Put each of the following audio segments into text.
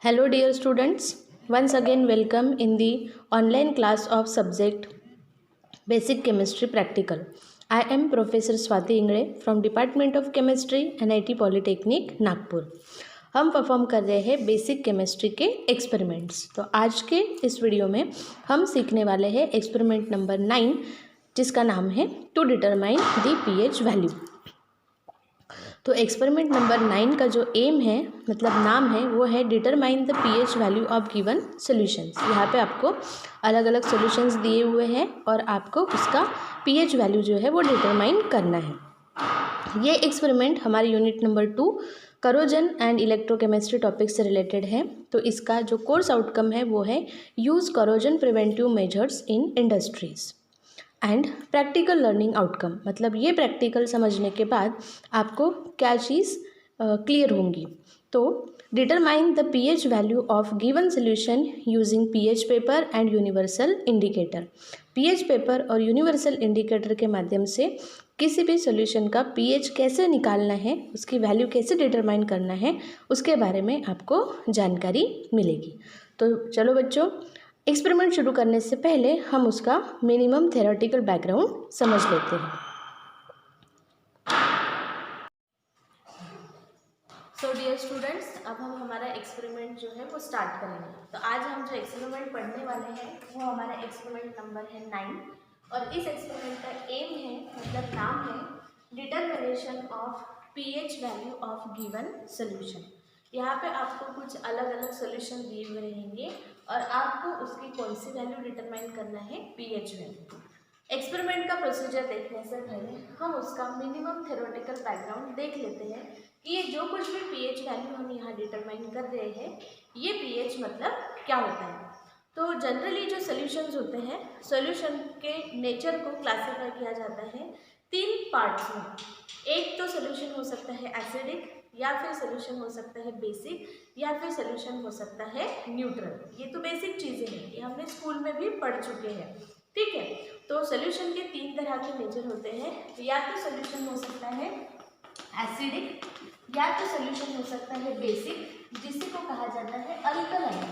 Hello dear students, once again welcome in the online class of subject Basic Chemistry Practical. I am Professor Swati Ingre from Department of Chemistry NIT Polytechnic Nagpur. हम perform कर रहे हैं basic chemistry के experiments. तो आज के इस video में हम सीखने वाले हैं एक्सपेरिमेंट नंबर 9 जिसका नाम है to determine the pH value. तो एक्सपेरिमेंट नंबर 9 का जो एम है मतलब नाम है वो है determine the pH value of given solutions. यहाँ पे आपको अलग अलग सॉल्यूशंस दिए हुए हैं और आपको उसका पीएच वैल्यू जो है वो डिटरमाइन करना है। ये एक्सपेरिमेंट हमारे unit number 2 corrosion and electrochemistry topic से रिलेटेड है। तो इसका जो कोर्स आउटकम है वो है use corrosion preventive measures in industries and practical learning outcome. मतलब ये प्रैक्टिकल समझने के बाद आपको क्या चीज़ क्लियर होंगी। तो determine the pH value of given solution using pH paper and universal indicator. PH paper और यूनिवर्सल इंडिकेटर के माध्यम से किसी भी सॉल्यूशन का पीएच कैसे निकालना है, उसकी वैल्यू कैसे डिटरमाइन करना है, उसके बारे में आपको जानकारी मिलेगी। तो चलो बच्चों, एक्सपेरिमेंट शुरू करने से पहले हम उसका मिनिमम थ्योरेटिकल बैकग्राउंड समझ लेते हैं। सो डियर स्टूडेंट्स, अब हम हमारा एक्सपेरिमेंट जो है वो स्टार्ट करेंगे। तो आज हम जो एक्सपेरिमेंट पढ़ने वाले हैं वो हमारा एक्सपेरिमेंट नंबर है 9 और इस एक्सपेरिमेंट का एम है मतलब नाम है determination of pH value of given solution. यहाँ पे आपको कुछ अलग अलग सॉल्यूशन दिए हुए रहेंगे और आपको उसकी कौन सी वैल्यू डिटरमाइन करना है, पीएच वैल्यू। एक्सपेरिमेंट का प्रोसीजर देखने से पहले हम उसका मिनिमम थ्योरेटिकल बैकग्राउंड देख लेते हैं कि ये जो कुछ भी पीएच वैल्यू हम यहाँ डिटरमाइन कर रहे हैं ये पीएच मतलब क्या होता है। तो जनरली जो सॉल्यूशंस होते हैं, सॉल्यूशन के नेचर को क्लासीफाई किया जाता है 3 पार्ट्स में। एक तो सॉल्यूशन हो सकता है एसिडिक, या फिर सॉल्यूशन हो सकता है बेसिक, या फिर सॉल्यूशन हो सकता है न्यूट्रल। ये तो बेसिक चीज़ें हैं, ये हमने स्कूल में भी पढ़ चुके हैं, ठीक है। तो सॉल्यूशन के 3 तरह के नेचर होते हैं। या तो सॉल्यूशन हो सकता है एसिडिक, या तो सॉल्यूशन हो सकता है बेसिक जिसी को कहा जाता है अल्कलाइन,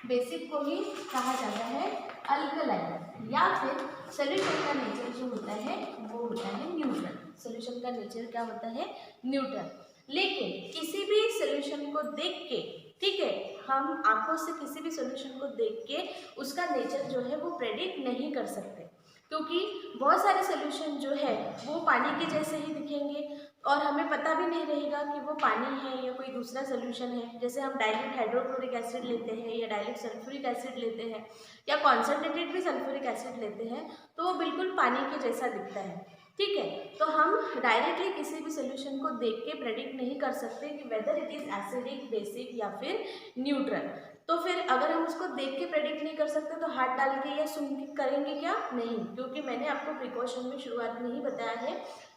बेसिक को ही कहा जाता है अल्कलाइन, या फिर सॉल्यूशन का नेचर जो होता है वो होता है न्यूट्रल। सॉल्यूशन का नेचर क्या होता है, न्यूट्रल। लेकिन किसी भी सॉल्यूशन को देख के, ठीक है, हम आंखों से किसी भी सॉल्यूशन को देख के उसका नेचर जो है वो प्रेडिक्ट नहीं कर सकते, क्योंकि बहुत सारे सॉल्यूशन जो है वो पानी के जैसे ही दिखेंगे और हमें पता भी नहीं रहेगा कि वो पानी है या कोई दूसरा सॉल्यूशन है। जैसे हम डाइल्यूट हाइड्रोक्लोरिक एसिड लेते हैं या डाइल्यूट सल्फ्यूरिक एसिड लेते हैं या कॉन्सनट्रेटेड भी सल्फ्यूरिक एसिड लेते हैं तो वो बिल्कुल पानी के जैसा दिखता है, ठीक है। तो हम डायरेक्टली किसी भी सॉल्यूशन को देख के प्रेडिक्ट नहीं कर सकते कि whether it is acidic, basic या फिर न्यूट्रल। तो फिर अगर हम उसको देख के प्रेडिक्ट नहीं कर सकते तो हाथ डाल के या सूंघ के करेंगे क्या? नहीं, क्योंकि मैंने आपको प्रिकॉशन में शुरुआत में ही बताया है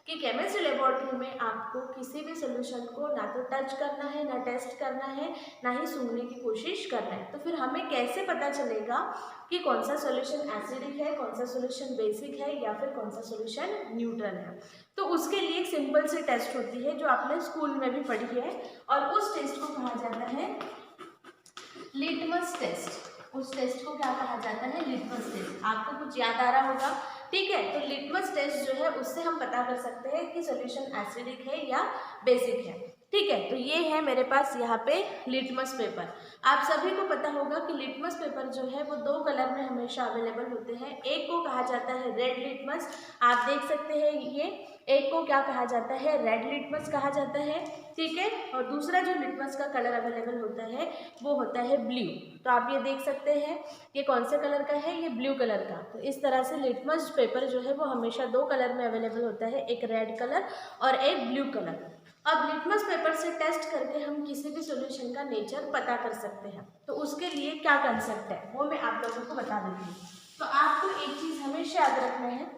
कि केमिस्ट्री लेबोरेटरी में आपको किसी भी सॉल्यूशन को ना तो टच करना है, ना टेस्ट करना है, ना ही सूंघने की कोशिश करना है। तो फिर हमें कैसे पता चलेगा कि कौन सा सॉल्यूशन एसिडिक है, कौन सा सॉल्यूशन बेसिक है या फिर कौन सा सॉल्यूशन न्यूट्रल है? तो उसके लिए एक सिंपल सी टेस्ट होती है जो आपने स्कूल में भी पढ़ी है और उस टेस्ट को कहा जाता है लिटमस टेस्ट। उस टेस्ट को क्या कहा जाता है, लिटमस टेस्ट। आपको कुछ याद आ रहा होगा, ठीक है। तो लिटमस टेस्ट जो है उससे हम पता कर सकते हैं कि सॉल्यूशन एसिडिक है या बेसिक है, ठीक है। तो ये है मेरे पास यहाँ पे लिटमस पेपर। आप सभी को पता होगा कि लिटमस पेपर जो है वो 2 कलर में हमेशा अवेलेबल होते हैं। एक को कहा जाता है रेड लिटमस, आप देख सकते हैं ये। एक को क्या कहा जाता है, रेड लिटमस कहा जाता है, ठीक है। और दूसरा जो लिटमस का कलर अवेलेबल होता है वो होता है ब्लू। तो आप ये देख सकते हैं ये कौन से कलर का है, ये ब्लू कलर का। तो इस तरह से लिटमस पेपर जो है वो हमेशा 2 कलर में अवेलेबल होता है, एक रेड कलर और एक ब्लू कलर। अब लिटमस पेपर से टेस्ट करके हम किसी भी सॉल्यूशन का नेचर पता कर सकते हैं। तो उसके लिए क्या कंसेप्ट है वो मैं आप लोगों को बता देती हूँ। तो आपको एक चीज़ हमेशा याद रखना है,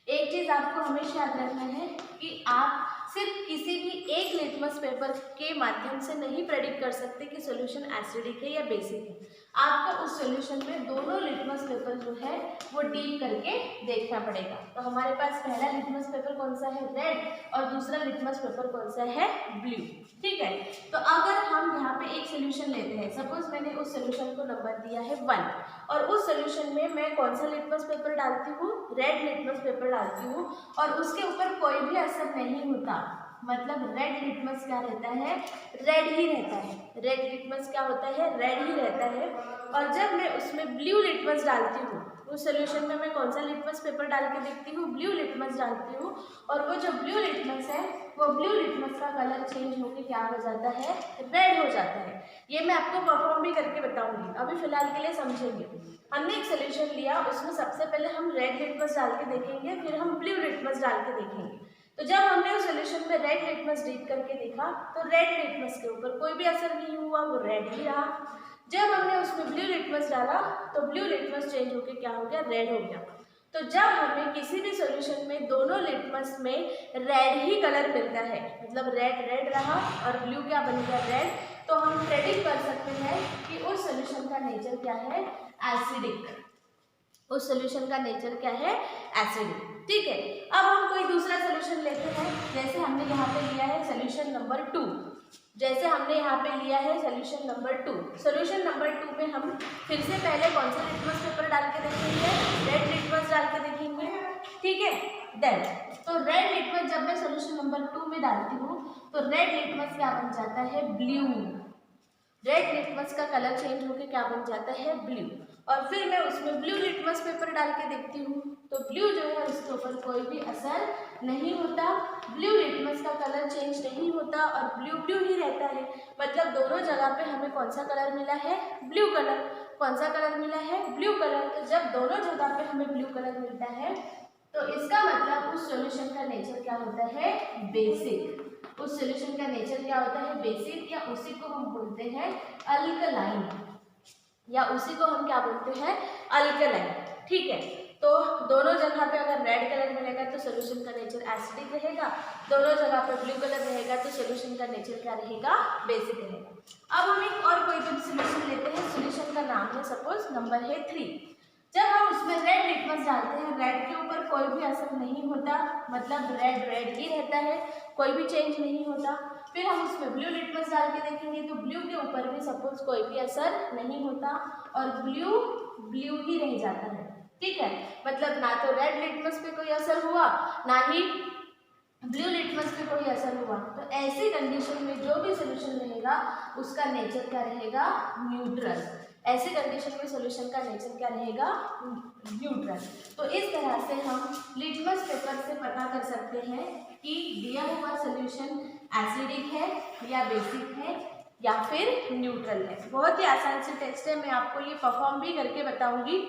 एक चीज़ आपको हमेशा याद रखना है कि आप सिर्फ किसी भी एक लिटमस पेपर के माध्यम से नहीं प्रेडिक्ट कर सकते कि सॉल्यूशन एसिडिक है या बेसिक है। आपको उस सॉल्यूशन में दोनों लिटमस पेपर जो है वो डील करके देखना पड़ेगा। तो हमारे पास पहला लिटमस पेपर कौन सा है, रेड, और दूसरा लिटमस पेपर कौन सा है, ब्लू, ठीक है। तो अगर हम यहाँ पे एक सोल्यूशन लेते हैं, सपोज मैंने उस सोल्यूशन को नंबर दिया है 1 और उस सोल्यूशन में मैं कौन सा लिटमस पेपर डालती हूँ, रेड लिटमस पेपर डालती हूँ और उसके ऊपर कोई भी असर नहीं होता, मतलब रेड लिटमस क्या रहता है, रेड ही रहता है। रेड लिटमस क्या होता है, रेड ही रहता है। और जब मैं उसमें ब्लू लिटमस डालती हूँ, उस सोल्यूशन में मैं कौन सा लिटमस पेपर डाल के देखती हूँ, ब्लू लिटमस डालती हूँ और वो जो ब्लू लिटमस है वो ब्लू लिटमस का कलर चेंज होकर क्या हो जाता है, रेड हो जाता है। ये मैं आपको परफॉर्म भी करके बताऊंगी, अभी फिलहाल के लिए समझेंगे। हमने एक सोल्यूशन लिया, उसमें सबसे पहले हम रेड लिटमस डाल के देखेंगे, फिर हम ब्लू लिटमस डाल के देखेंगे। तो जब हमने उस सोल्यूशन में रेड लिटमस डीप करके देखा तो रेड लिटमस के ऊपर कोई भी असर नहीं हुआ, वो रेड ही रहा। जब हमने उसमें ब्लू लिटमस डाला तो ब्लू लिटमस चेंज होकर क्या हो गया, रेड हो गया। तो जब हमें किसी भी सॉल्यूशन में दोनों लिटमस में रेड ही कलर मिलता है, मतलब रेड रेड रहा और ब्लू क्या बन गया, रेड, तो हम प्रेडिक्ट कर सकते हैं कि उस सॉल्यूशन का नेचर क्या है, एसिडिक। उस सॉल्यूशन का नेचर क्या है, एसिडिक। ठीक है, अब हम कोई दूसरा सॉल्यूशन लेते हैं, जैसे हमने यहाँ पे लिया है सॉल्यूशन नंबर 2। जैसे हमने यहाँ पे लिया है सॉल्यूशन नंबर 2। सॉल्यूशन नंबर 2 में हम फिर से पहले कौन सा लिटमस पेपर डाल के देखेंगे, रेड लिटमस डाल के देखेंगे। ठीक है, देन तो रेड लिटमस जब मैं सॉल्यूशन नंबर 2 में डालती हूँ तो रेड लिटमस क्या बन जाता है, ब्लू। रेड लिटमस का कलर चेंज होकर क्या बन जाता है, ब्लू। और फिर मैं उसमें ब्लू लिटमस पेपर डाल के देखती हूँ तो ब्लू जो है उसके ऊपर कोई भी असर नहीं होता, ब्लू लिटमस का कलर चेंज नहीं होता और ब्लू ब्लू ही रहता है। मतलब दोनों जगह पे हमें कौन सा कलर मिला है, ब्लू कलर। कौन सा कलर मिला है, ब्लू कलर। तो जब दोनों जगह पे हमें ब्लू कलर मिलता है तो इसका मतलब उस सॉल्यूशन का नेचर क्या होता है, बेसिक। उस सॉल्यूशन का नेचर क्या होता है, बेसिक, या उसी को हम बोलते हैं अल्कलाइन, या उसी को हम क्या बोलते हैं, अल्कलाइन। ठीक है, तो दोनों जगह पे अगर रेड कलर मिलेगा तो सॉल्यूशन का नेचर एसिडिक रहेगा, दोनों जगह पे ब्लू कलर रहेगा तो सॉल्यूशन का नेचर क्या रहेगा, बेसिक रहेगा। अब हम एक और कोई सॉल्यूशन लेते हैं, सॉल्यूशन का नाम है सपोज नंबर है 3। जब हम उसमें रेड लिटमस डालते हैं, रेड के ऊपर कोई भी असर नहीं होता, मतलब रेड रेड ही रहता है, कोई भी चेंज नहीं होता। फिर हम उसमें ब्लू लिटमस डाल के देखेंगे तो ब्लू के ऊपर भी सपोज कोई भी असर नहीं होता और ब्लू ब्लू ही रह जाता है। ठीक है, मतलब ना तो रेड लिटमस पे कोई असर हुआ, ना ही ब्लू लिटमस पे कोई असर हुआ। तो ऐसी कंडीशन में जो भी सोल्यूशन रहेगा उसका नेचर क्या रहेगा, न्यूट्रल। ऐसी कंडीशन में सॉल्यूशन का नेचर क्या रहेगा, न्यूट्रल। तो इस तरह से हम लिटमस पेपर से पता कर सकते हैं कि दिया हुआ सॉल्यूशन एसिडिक है या बेसिक है या फिर न्यूट्रल है। बहुत ही आसान से टेस्ट है, मैं आपको ये परफॉर्म भी करके बताऊंगी।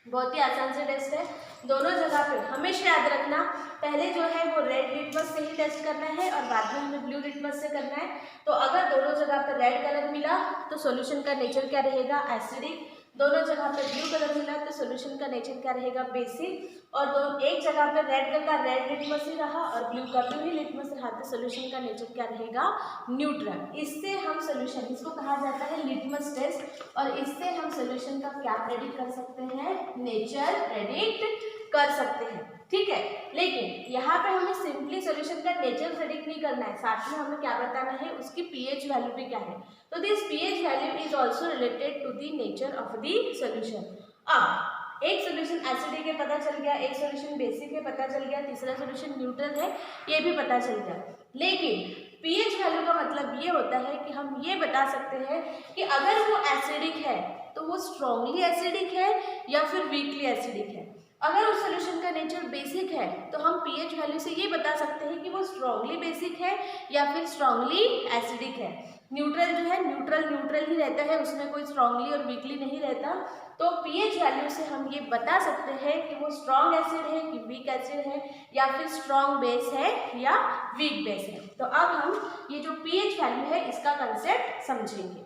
बहुत ही आसान से टेस्ट है, दोनों जगह पे हमेशा याद रखना, पहले जो है वो रेड लिटमस से ही टेस्ट करना है और बाद में हमें ब्लू लिटमस से करना है। तो अगर दोनों जगह पे रेड कलर मिला तो सॉल्यूशन का नेचर क्या रहेगा, एसिडिक। दोनों जगह पे ब्लू कलर मिला तो सॉल्यूशन का नेचर क्या रहेगा, बेसिक। और एक जगह पे रेड का रेड लिटमस ही रहा और ब्लू का ब्लू ही लिटमस रहा तो सॉल्यूशन का नेचर क्या रहेगा, न्यूट्रल। इससे हम सॉल्यूशन, इसको कहा जाता है लिटमस टेस्ट, और इससे हम सॉल्यूशन का क्या प्रेडिक्ट कर सकते हैं, नेचर प्रेडिक्ट कर सकते हैं। ठीक है, लेकिन यहाँ पे हमें सिंपली सॉल्यूशन का नेचर प्रेडिक्ट नहीं करना है, साथ में हमें क्या बताना है, उसकी पीएच वैल्यू भी क्या है। तो this pH value is also related to the nature of the solution. अब एक सॉल्यूशन एसिडिक है पता चल गया, एक सॉल्यूशन बेसिक है पता चल गया, तीसरा सॉल्यूशन न्यूट्रल है ये भी पता चल गया। लेकिन पीएच वैल्यू का मतलब ये होता है कि हम ये बता सकते हैं कि अगर वो एसिडिक है तो वो स्ट्रांगली एसिडिक है या फिर वीकली एसिडिक है। अगर उस सॉल्यूशन का नेचर बेसिक है तो हम पीएच वैल्यू से ये बता सकते हैं कि वो स्ट्रांगली बेसिक है या फिर स्ट्रांगली एसिडिक है। न्यूट्रल जो है न्यूट्रल ही रहता है, उसमें कोई स्ट्रांगली और वीकली नहीं रहता। तो पीएच वैल्यू से हम ये बता सकते हैं कि वो स्ट्रांग एसिड है कि वीक एसिड है, या फिर स्ट्रांग बेस है या वीक बेस है। तो अब हम ये जो पीएच वैल्यू है इसका कंसेप्ट समझेंगे।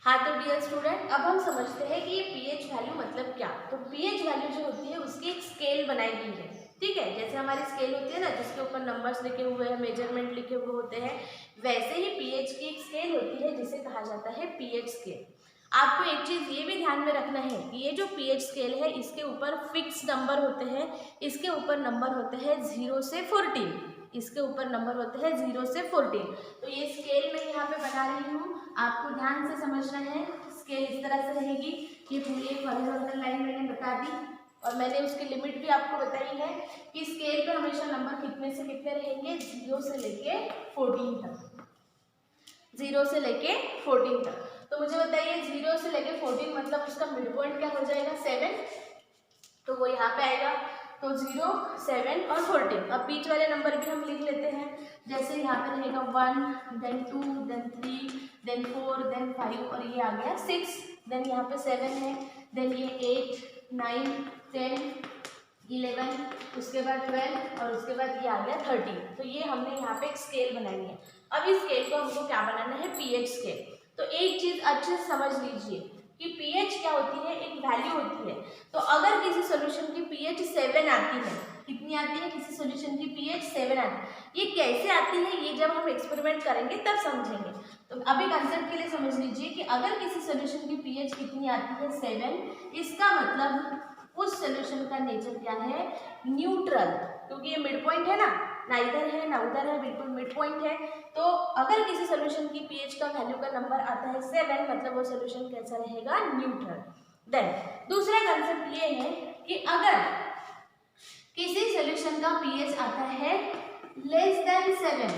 हाँ, तो डियर स्टूडेंट, अब हम समझते हैं कि ये पीएच वैल्यू मतलब क्या। तो पीएच वैल्यू जो होती है उसकी एक स्केल बनाई गई है। ठीक है, जैसे हमारी स्केल होती है ना जिसके ऊपर नंबर्स लिखे हुए हैं, मेजरमेंट लिखे हुए होते हैं, वैसे ही पीएच की एक स्केल होती है जिसे कहा जाता है पीएच स्केल। आपको एक चीज़ ये भी ध्यान में रखना है कि ये जो पीएच स्केल है इसके ऊपर फिक्स नंबर होते हैं, इसके ऊपर नंबर होते हैं 0 से 14, इसके ऊपर नंबर होते हैं 0 से 14। तो ये स्केल में यहाँ यहाँ पे बना रही हूँ, आपको ध्यान से समझना है। स्केल इस तरह से रहेगी, ये पूरी एक हॉरिजॉन्टल लाइन मैंने बता दी और मैंने उसकी लिमिट भी आपको बताई है कि स्केल पे हमेशा नंबर कितने से कितने रहेंगे, 0 से लेके 14 तक, 0 से लेके 14 तक। तो मुझे बताइए 0 से लेके 14 मतलब उसका मिड पॉइंट क्या हो जाएगा, 7, तो वो यहाँ पे आएगा। तो 0, 7 और 14। अब बीच वाले नंबर भी हम लिख लेते हैं, जैसे यहाँ पे रहेगा 1, देन 2, देन 3, देन 4, देन 5 और ये आ गया 6, देन यहाँ पे 7 है, देन ये 8, 9, 10, 11, उसके बाद 12 और उसके बाद ये आ गया 13। तो ये हमने यहाँ पे एक स्केल बनाई है। अब इस स्केल को हमको क्या बनाना है, पीएच स्केल। तो एक चीज़ अच्छे से समझ लीजिए कि पीएच क्या होती है, एक वैल्यू होती है। तो अगर किसी सॉल्यूशन की पीएच 7 आती है, कितनी आती है, किसी सॉल्यूशन की पीएच 7 आती है, ये कैसे आती है, ये जब हम एक्सपेरिमेंट करेंगे तब समझेंगे। तो अभी कंसेप्ट के लिए समझ लीजिए कि अगर किसी सॉल्यूशन की पीएच कितनी आती है, 7, इसका मतलब उस सॉल्यूशन का नेचर क्या है, न्यूट्रल, क्योंकि ये मिड पॉइंट है ना इधर है ना उधर है, बिल्कुल मिड पॉइंट है। तो अगर किसी सॉल्यूशन की पीएच का वैल्यू का नंबर आता है 7, मतलब वो सॉल्यूशन कैसा रहेगा, न्यूट्रल। देन दूसरा कंसेप्ट ये है कि अगर किसी सॉल्यूशन का पीएच आता है लेस देन 7,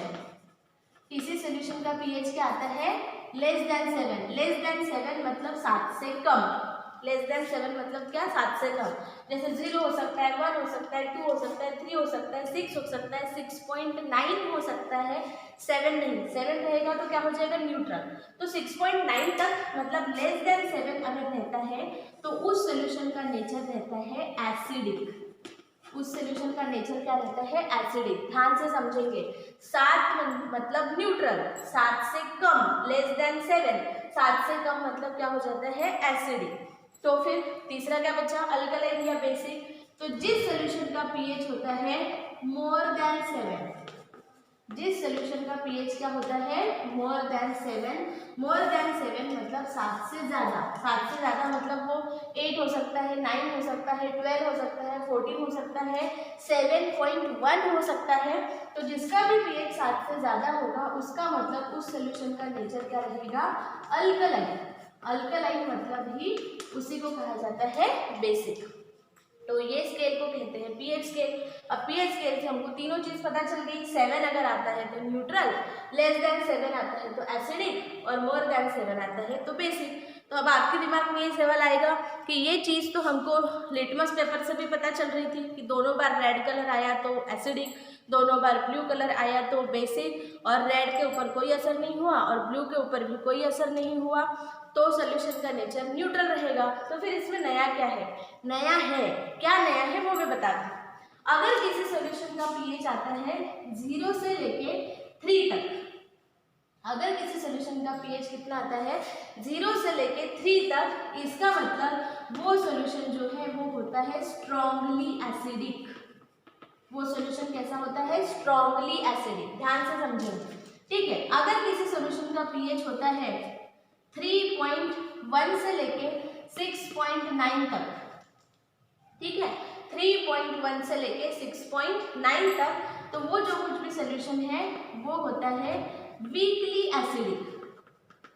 किसी सॉल्यूशन का पीएच क्या आता है, लेस देन 7, लेस देन 7 मतलब 7 से कम, लेस देन 7 मतलब क्या, 7 से कम। जैसे 0 हो सकता है, 1 हो सकता है, 2 हो सकता है, 3 हो सकता है, 6 हो सकता है, 6.9 हो सकता है, 7 नहीं, 7 रहेगा तो क्या हो जाएगा, न्यूट्रल। तो 6.9 तक मतलब लेस देन 7 अगर रहता है तो उस सॉल्यूशन का नेचर रहता है एसिडिक। उस सॉल्यूशन का नेचर क्या रहता है, एसिडिक। ध्यान से समझेंगे, 7 मतलब न्यूट्रल, 7 से कम, लेस देन 7, 7 से कम मतलब क्या हो जाता है, एसिडिक। तो फिर तीसरा क्या बचा, अल्कलाइन या बेसिक। तो जिस सॉल्यूशन का पीएच होता है मोर देन 7, जिस सॉल्यूशन का पीएच क्या होता है, मोर देन 7, मोर देन 7 मतलब 7 से ज़्यादा, 7 से ज़्यादा मतलब वो 8 हो सकता है, 9 हो सकता है, 12 हो सकता है, 14 हो सकता है, 7.1 हो सकता है। तो जिसका भी पीएच 7 से ज़्यादा होगा उसका मतलब उस सॉल्यूशन का नेचर क्या रहेगा, अल्कलाइन। अल्कलाइन मतलब ही उसी को कहा जाता है बेसिक। तो ये स्केल को कहते हैं पीएच स्केल। अब पीएच स्केल से हमको तीनों चीज पता चल गई, 7 अगर आता है तो न्यूट्रल, लेस देन 7 आता है तो एसिडिक और मोर देन 7 आता है तो बेसिक। तो अब आपके दिमाग में ये सवाल आएगा कि ये चीज़ तो हमको लिटमस पेपर से भी पता चल रही थी कि दोनों बार रेड कलर आया तो एसिडिक, दोनों बार ब्लू कलर आया तो बेसिक, और रेड के ऊपर कोई असर नहीं हुआ और ब्लू के ऊपर भी कोई असर नहीं हुआ तो सॉल्यूशन का नेचर न्यूट्रल रहेगा। तो फिर इसमें नया क्या है, नया है, क्या नया है वो मैं बता दूँ। अगर किसी सॉल्यूशन का पीएच आता है 0 से लेके 3 तक, अगर किसी सॉल्यूशन का पीएच कितना आता है 0 से लेके 3 तक, इसका मतलब वो सॉल्यूशन जो है वो होता है स्ट्रांगली एसिडिक। वो सॉल्यूशन कैसा होता है, स्ट्रांगली एसिडिक। ध्यान से समझेंगे, ठीक है। अगर किसी सॉल्यूशन का पीएच होता है 3.1 से लेके 6.9 तक, ठीक है, 3.1 से लेके 6.9 तक, तो वो जो कुछ भी सॉल्यूशन है वो होता है वीकली एसिडिक।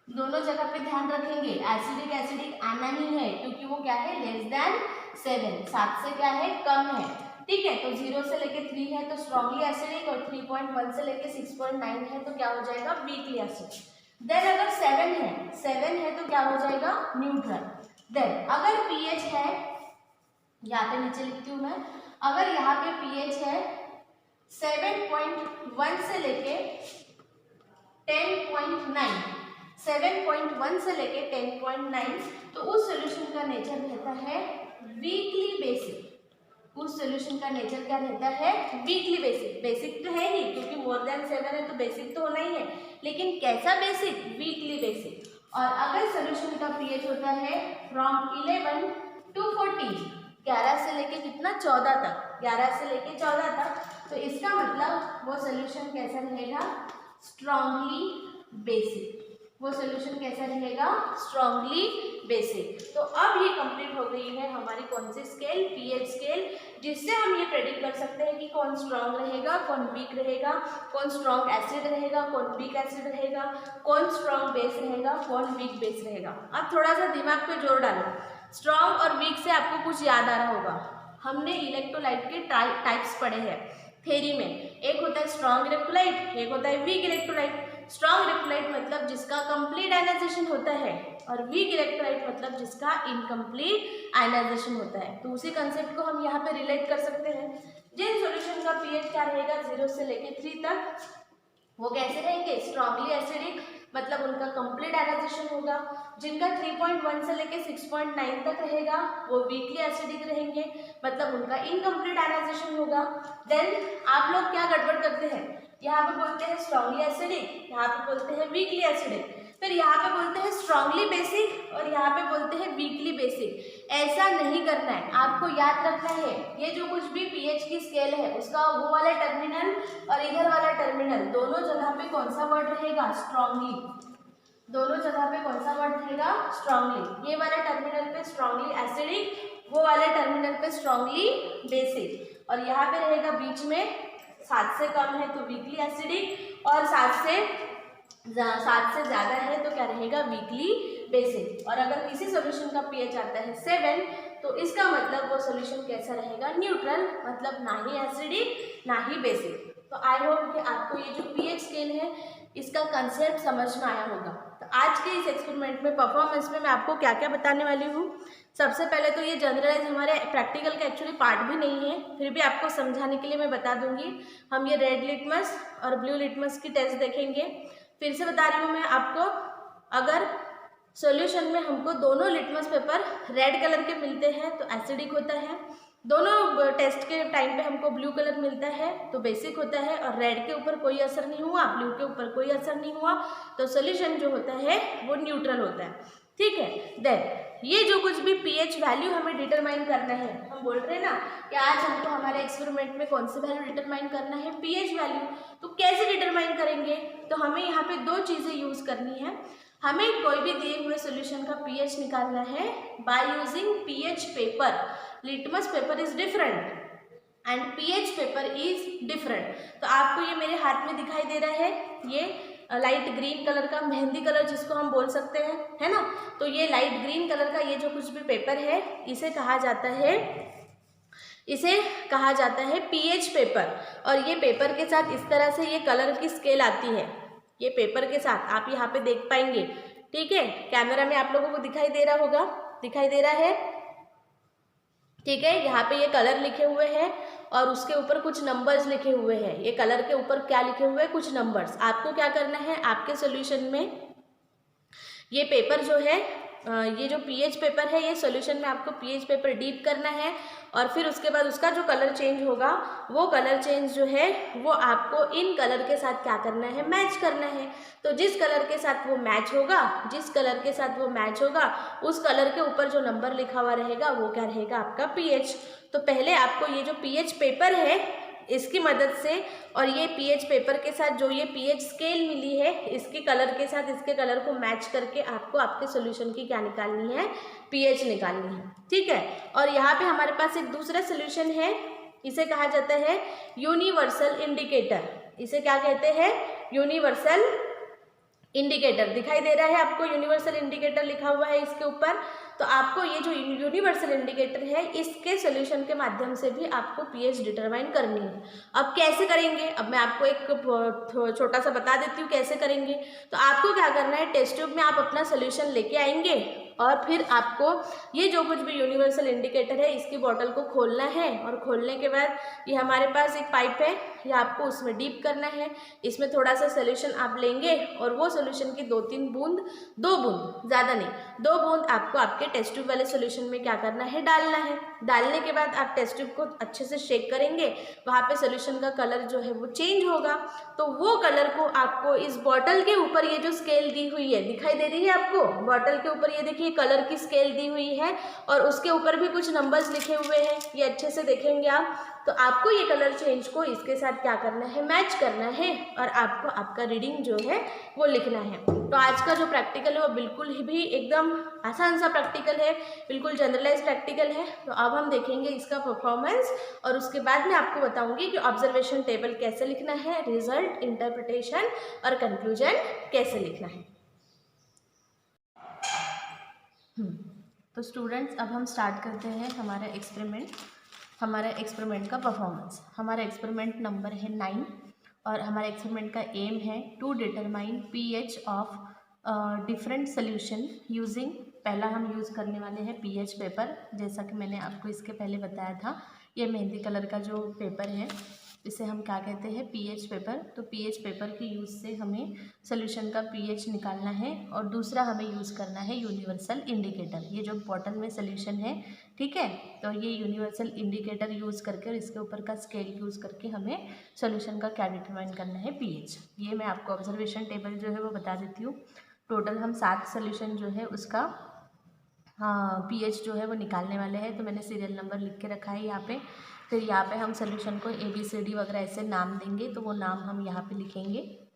दोनों जगह पे ध्यान रखेंगे, एसिडिक एसिडिक आना ही है क्योंकि वो क्या है, लेस देन 7, 7 से क्या है, कम है, ठीक है। तो 0 से लेके 3 है तो स्ट्रांगली एसिडिक, और 3.1 से लेके 6.9 है तो क्या हो जाएगा, वीकली एसिडिक। देन अगर 7 है तो क्या हो जाएगा, न्यूट्रल। देन अगर पीएच है, यहाँ पे नीचे लिखती हूँ मैं, अगर यहाँ पे पीएच है 7.1 से लेके 10.9, 7.1 से लेके 10.9, तो उस सॉल्यूशन का नेचर रहता है वीकली बेसिक। उस सॉल्यूशन का नेचर क्या रहता है, वीकली बेसिक। बेसिक तो है ही क्योंकि मोर देन 7 है तो बेसिक तो होना ही है, लेकिन कैसा बेसिक, वीकली बेसिक। और अगर सॉल्यूशन का पीएच होता है फ्रॉम 11 टू 14, 11 से लेके कितना, 14 तक, 11 से लेके 14 तक, तो इसका मतलब वो सॉल्यूशन कैसा रहेगा, स्ट्रांगली बेसिक। वो सोल्यूशन कैसा रहेगा, स्ट्रांगली बेसिक। तो अब ये कंप्लीट हो गई है हमारी कौन सी स्केल, पीएच स्केल, जिससे हम ये प्रेडिक्ट कर सकते हैं कि कौन स्ट्रांग रहेगा, कौन वीक रहेगा, कौन स्ट्रांग एसिड रहेगा, कौन वीक एसिड रहेगा, कौन स्ट्रांग बेस रहेगा, कौन वीक बेस रहेगा। अब थोड़ा सा दिमाग पे जोर डालो, स्ट्रांग और वीक से आपको कुछ याद आ रहा होगा, हमने इलेक्ट्रोलाइट के टाइप्स पढ़े हैं थ्योरी में। एक होता है स्ट्रांग इलेक्ट्रोलाइट, एक होता है वीक इलेक्ट्रोलाइट। स्ट्रांग इलेक्ट्रोलाइट मतलब जिसका कंप्लीट आयनाइजेशन होता है, और वीक इलेक्ट्रोलाइट मतलब जिसका इनकम्प्लीट आयनाइजेशन होता है। तो उसी कंसेप्ट को हम यहाँ पे रिलेट कर सकते हैं। जिन सॉल्यूशन का पीएच क्या रहेगा 0 से लेके 3 तक, वो कैसे रहेंगे, स्ट्रांगली एसिडिक मतलब उनका कंप्लीट आयनाइजेशन होगा। जिनका 3.1 से लेके 6.9 तक रहेगा वो वीकली एसिडिक रहेंगे, मतलब उनका इनकम्प्लीट आयनाइजेशन होगा। देन आप लोग क्या गड़बड़ करते हैं, यहाँ पे बोलते हैं स्ट्रांगली एसिडिक, यहाँ पे बोलते हैं वीकली एसिडिक, फिर यहाँ पे बोलते हैं स्ट्रांगली बेसिक और यहाँ पे बोलते हैं वीकली बेसिक। ऐसा नहीं करना है, आपको याद रखना है ये जो कुछ भी पीएच की स्केल है उसका वो वाला टर्मिनल और इधर वाला टर्मिनल दोनों जगह पे कौन सा वर्ड रहेगा, स्ट्रांगली। दोनों जगह पे कौन सा वर्ड रहेगा, स्ट्रांगली। ये वाले टर्मिनल पे स्ट्रांगली एसिडिक, वो वाले टर्मिनल पे स्ट्रांगली बेसिक, और यहाँ पे रहेगा बीच में 7 से कम है तो वीकली एसिडिक, और 7 से ज़्यादा है तो क्या रहेगा, वीकली बेसिक। और अगर किसी सॉल्यूशन का पीएच आता है 7 तो इसका मतलब वो सॉल्यूशन कैसा रहेगा, न्यूट्रल, मतलब ना ही एसिडिक ना ही बेसिक। तो आई होप कि आपको ये जो पीएच स्केल है इसका कंसेप्ट समझ में आया होगा। तो आज के इस एक्सपेरिमेंट में परफॉर्मेंस में मैं आपको क्या क्या बताने वाली हूँ। सबसे पहले तो ये जनरलाइज हमारे प्रैक्टिकल का एक्चुअली पार्ट भी नहीं है, फिर भी आपको समझाने के लिए मैं बता दूंगी। हम ये रेड लिटमस और ब्लू लिटमस की टेस्ट देखेंगे। फिर से बता रही हूँ मैं आपको, अगर सॉल्यूशन में हमको दोनों लिटमस पेपर रेड कलर के मिलते हैं तो एसिडिक होता है, दोनों टेस्ट के टाइम पे हमको ब्लू कलर मिलता है तो बेसिक होता है, और रेड के ऊपर कोई असर नहीं हुआ, ब्लू के ऊपर कोई असर नहीं हुआ तो सॉल्यूशन जो होता है वो न्यूट्रल होता है। ठीक है, देन ये जो कुछ भी पीएच वैल्यू हमें डिटरमाइन करना है, हम बोल रहे हैं ना कि आज हमको हमारे एक्सपेरिमेंट में कौन सी वैल्यू डिटरमाइन करना है, पीएच वैल्यू। तो कैसे डिटरमाइन करेंगे, तो हमें यहाँ पे 2 चीज़ें यूज़ करनी है। हमें कोई भी दिए हुए सॉल्यूशन का पीएच निकालना है by using pH paper. Litmus paper is different and pH paper is different. तो आपको ये मेरे हाथ में दिखाई दे रहा है, ये लाइट ग्रीन कलर का मेहंदी कलर जिसको हम बोल सकते हैं, है ना। तो ये लाइट ग्रीन कलर का ये जो कुछ भी पेपर है इसे कहा जाता है पीएच पेपर। और ये पेपर के साथ इस तरह से ये कलर की स्केल आती है, ये पेपर के साथ आप यहाँ पे देख पाएंगे। ठीक है, कैमरा में आप लोगों को दिखाई दे रहा होगा, दिखाई दे रहा है। ठीक है, यहाँ पे ये कलर लिखे हुए हैं और उसके ऊपर कुछ नंबर्स लिखे हुए हैं। ये कलर के ऊपर क्या लिखे हुए हैं, कुछ नंबर्स। आपको क्या करना है, आपके सॉल्यूशन में ये पेपर जो है, ये जो पीएच पेपर है, ये सॉल्यूशन में आपको पीएच पेपर डीप करना है, और फिर उसके बाद उसका जो कलर चेंज होगा वो कलर चेंज जो है वो आपको इन कलर के साथ क्या करना है, मैच करना है। तो जिस कलर के साथ वो मैच होगा उस कलर के ऊपर जो नंबर लिखा हुआ रहेगा वो क्या रहेगा, आपका पीएच। तो पहले आपको ये जो पीएच पेपर है इसकी मदद से और ये पीएच पेपर के साथ जो ये पीएच स्केल मिली है इसके कलर के साथ इसके कलर को मैच करके आपको आपके सॉल्यूशन की क्या निकालनी है, पीएच निकालनी है। ठीक है, और यहाँ पे हमारे पास एक दूसरा सॉल्यूशन है, इसे कहा जाता है यूनिवर्सल इंडिकेटर। इसे क्या कहते हैं, यूनिवर्सल इंडिकेटर। दिखाई दे रहा है आपको, यूनिवर्सल इंडिकेटर लिखा हुआ है इसके ऊपर। तो आपको ये जो यूनिवर्सल इंडिकेटर है इसके सॉल्यूशन के माध्यम से भी आपको पीएच डिटरमाइन करनी है। अब कैसे करेंगे, अब मैं आपको एक छोटा सा बता देती हूँ कैसे करेंगे। तो आपको क्या करना है, टेस्ट ट्यूब में आप अपना सॉल्यूशन लेके आएंगे और फिर आपको ये जो कुछ भी यूनिवर्सल इंडिकेटर है इसकी बॉटल को खोलना है, और खोलने के बाद ये हमारे पास एक पाइप है, ये आपको उसमें डीप करना है। इसमें थोड़ा सा सॉल्यूशन आप लेंगे और वो सॉल्यूशन की 2-3 बूंद, 2 बूंद, ज़्यादा नहीं, 2 बूंद आपको आपके टेस्ट ट्यूब वाले सॉल्यूशन में क्या करना है, डालना है। डालने के बाद आप टेस्ट ट्यूब को अच्छे से शेक करेंगे, वहाँ पे सॉल्यूशन का कलर जो है वो चेंज होगा। तो वो कलर को आपको इस बॉटल के ऊपर ये जो स्केल दी हुई है, दिखाई दे रही है आपको, बॉटल के ऊपर ये देखिए कलर की स्केल दी हुई है और उसके ऊपर भी कुछ नंबर्स लिखे हुए हैं, ये अच्छे से देखेंगे आप। तो आपको ये कलर चेंज को इसके साथ क्या करना है, मैच करना है और आपको आपका रीडिंग जो है वो लिखना है। तो आज का जो प्रैक्टिकल है वो बिल्कुल ही भी एकदम आसान सा प्रैक्टिकल है, बिल्कुल जनरलाइज प्रैक्टिकल है। तो अब हम देखेंगे इसका परफॉर्मेंस और उसके बाद मैं आपको बताऊंगी कि ऑब्जर्वेशन टेबल कैसे लिखना है, रिजल्ट, इंटरप्रिटेशन और कंक्लूजन कैसे लिखना है। तो स्टूडेंट्स अब हम स्टार्ट करते हैं हमारा एक्सपेरिमेंट का परफॉर्मेंस। हमारा एक्सपेरिमेंट नंबर है 9 और हमारे एक्सपेरिमेंट का एम है to determine pH of different solution using, पहला हम यूज़ करने वाले हैं पीएच पेपर। जैसा कि मैंने आपको इसके पहले बताया था, ये मेहंदी कलर का जो पेपर है इसे हम क्या कहते हैं, पीएच पेपर। तो पीएच पेपर के यूज़ से हमें सोल्यूशन का पीएच निकालना है और दूसरा हमें यूज़ करना है यूनिवर्सल इंडिकेटर। ये जो बॉटल में सोल्यूशन है, ठीक है, तो ये यूनिवर्सल इंडिकेटर यूज़ करके और इसके ऊपर का स्केल यूज़ करके हमें सोल्यूशन का क्या डिटरमाइन करना है, पीएच। ये मैं आपको ऑब्जर्वेशन टेबल जो है वो बता देती हूँ। टोटल हम 7 सोल्यूशन जो है उसका पीएच जो है वो निकालने वाले हैं। तो मैंने सीरियल नंबर लिख के रखा है यहाँ पे। फिर यहाँ पे हम सोल्यूशन को ABCD वगैरह ऐसे नाम देंगे, तो वो नाम हम यहाँ पे लिखेंगे।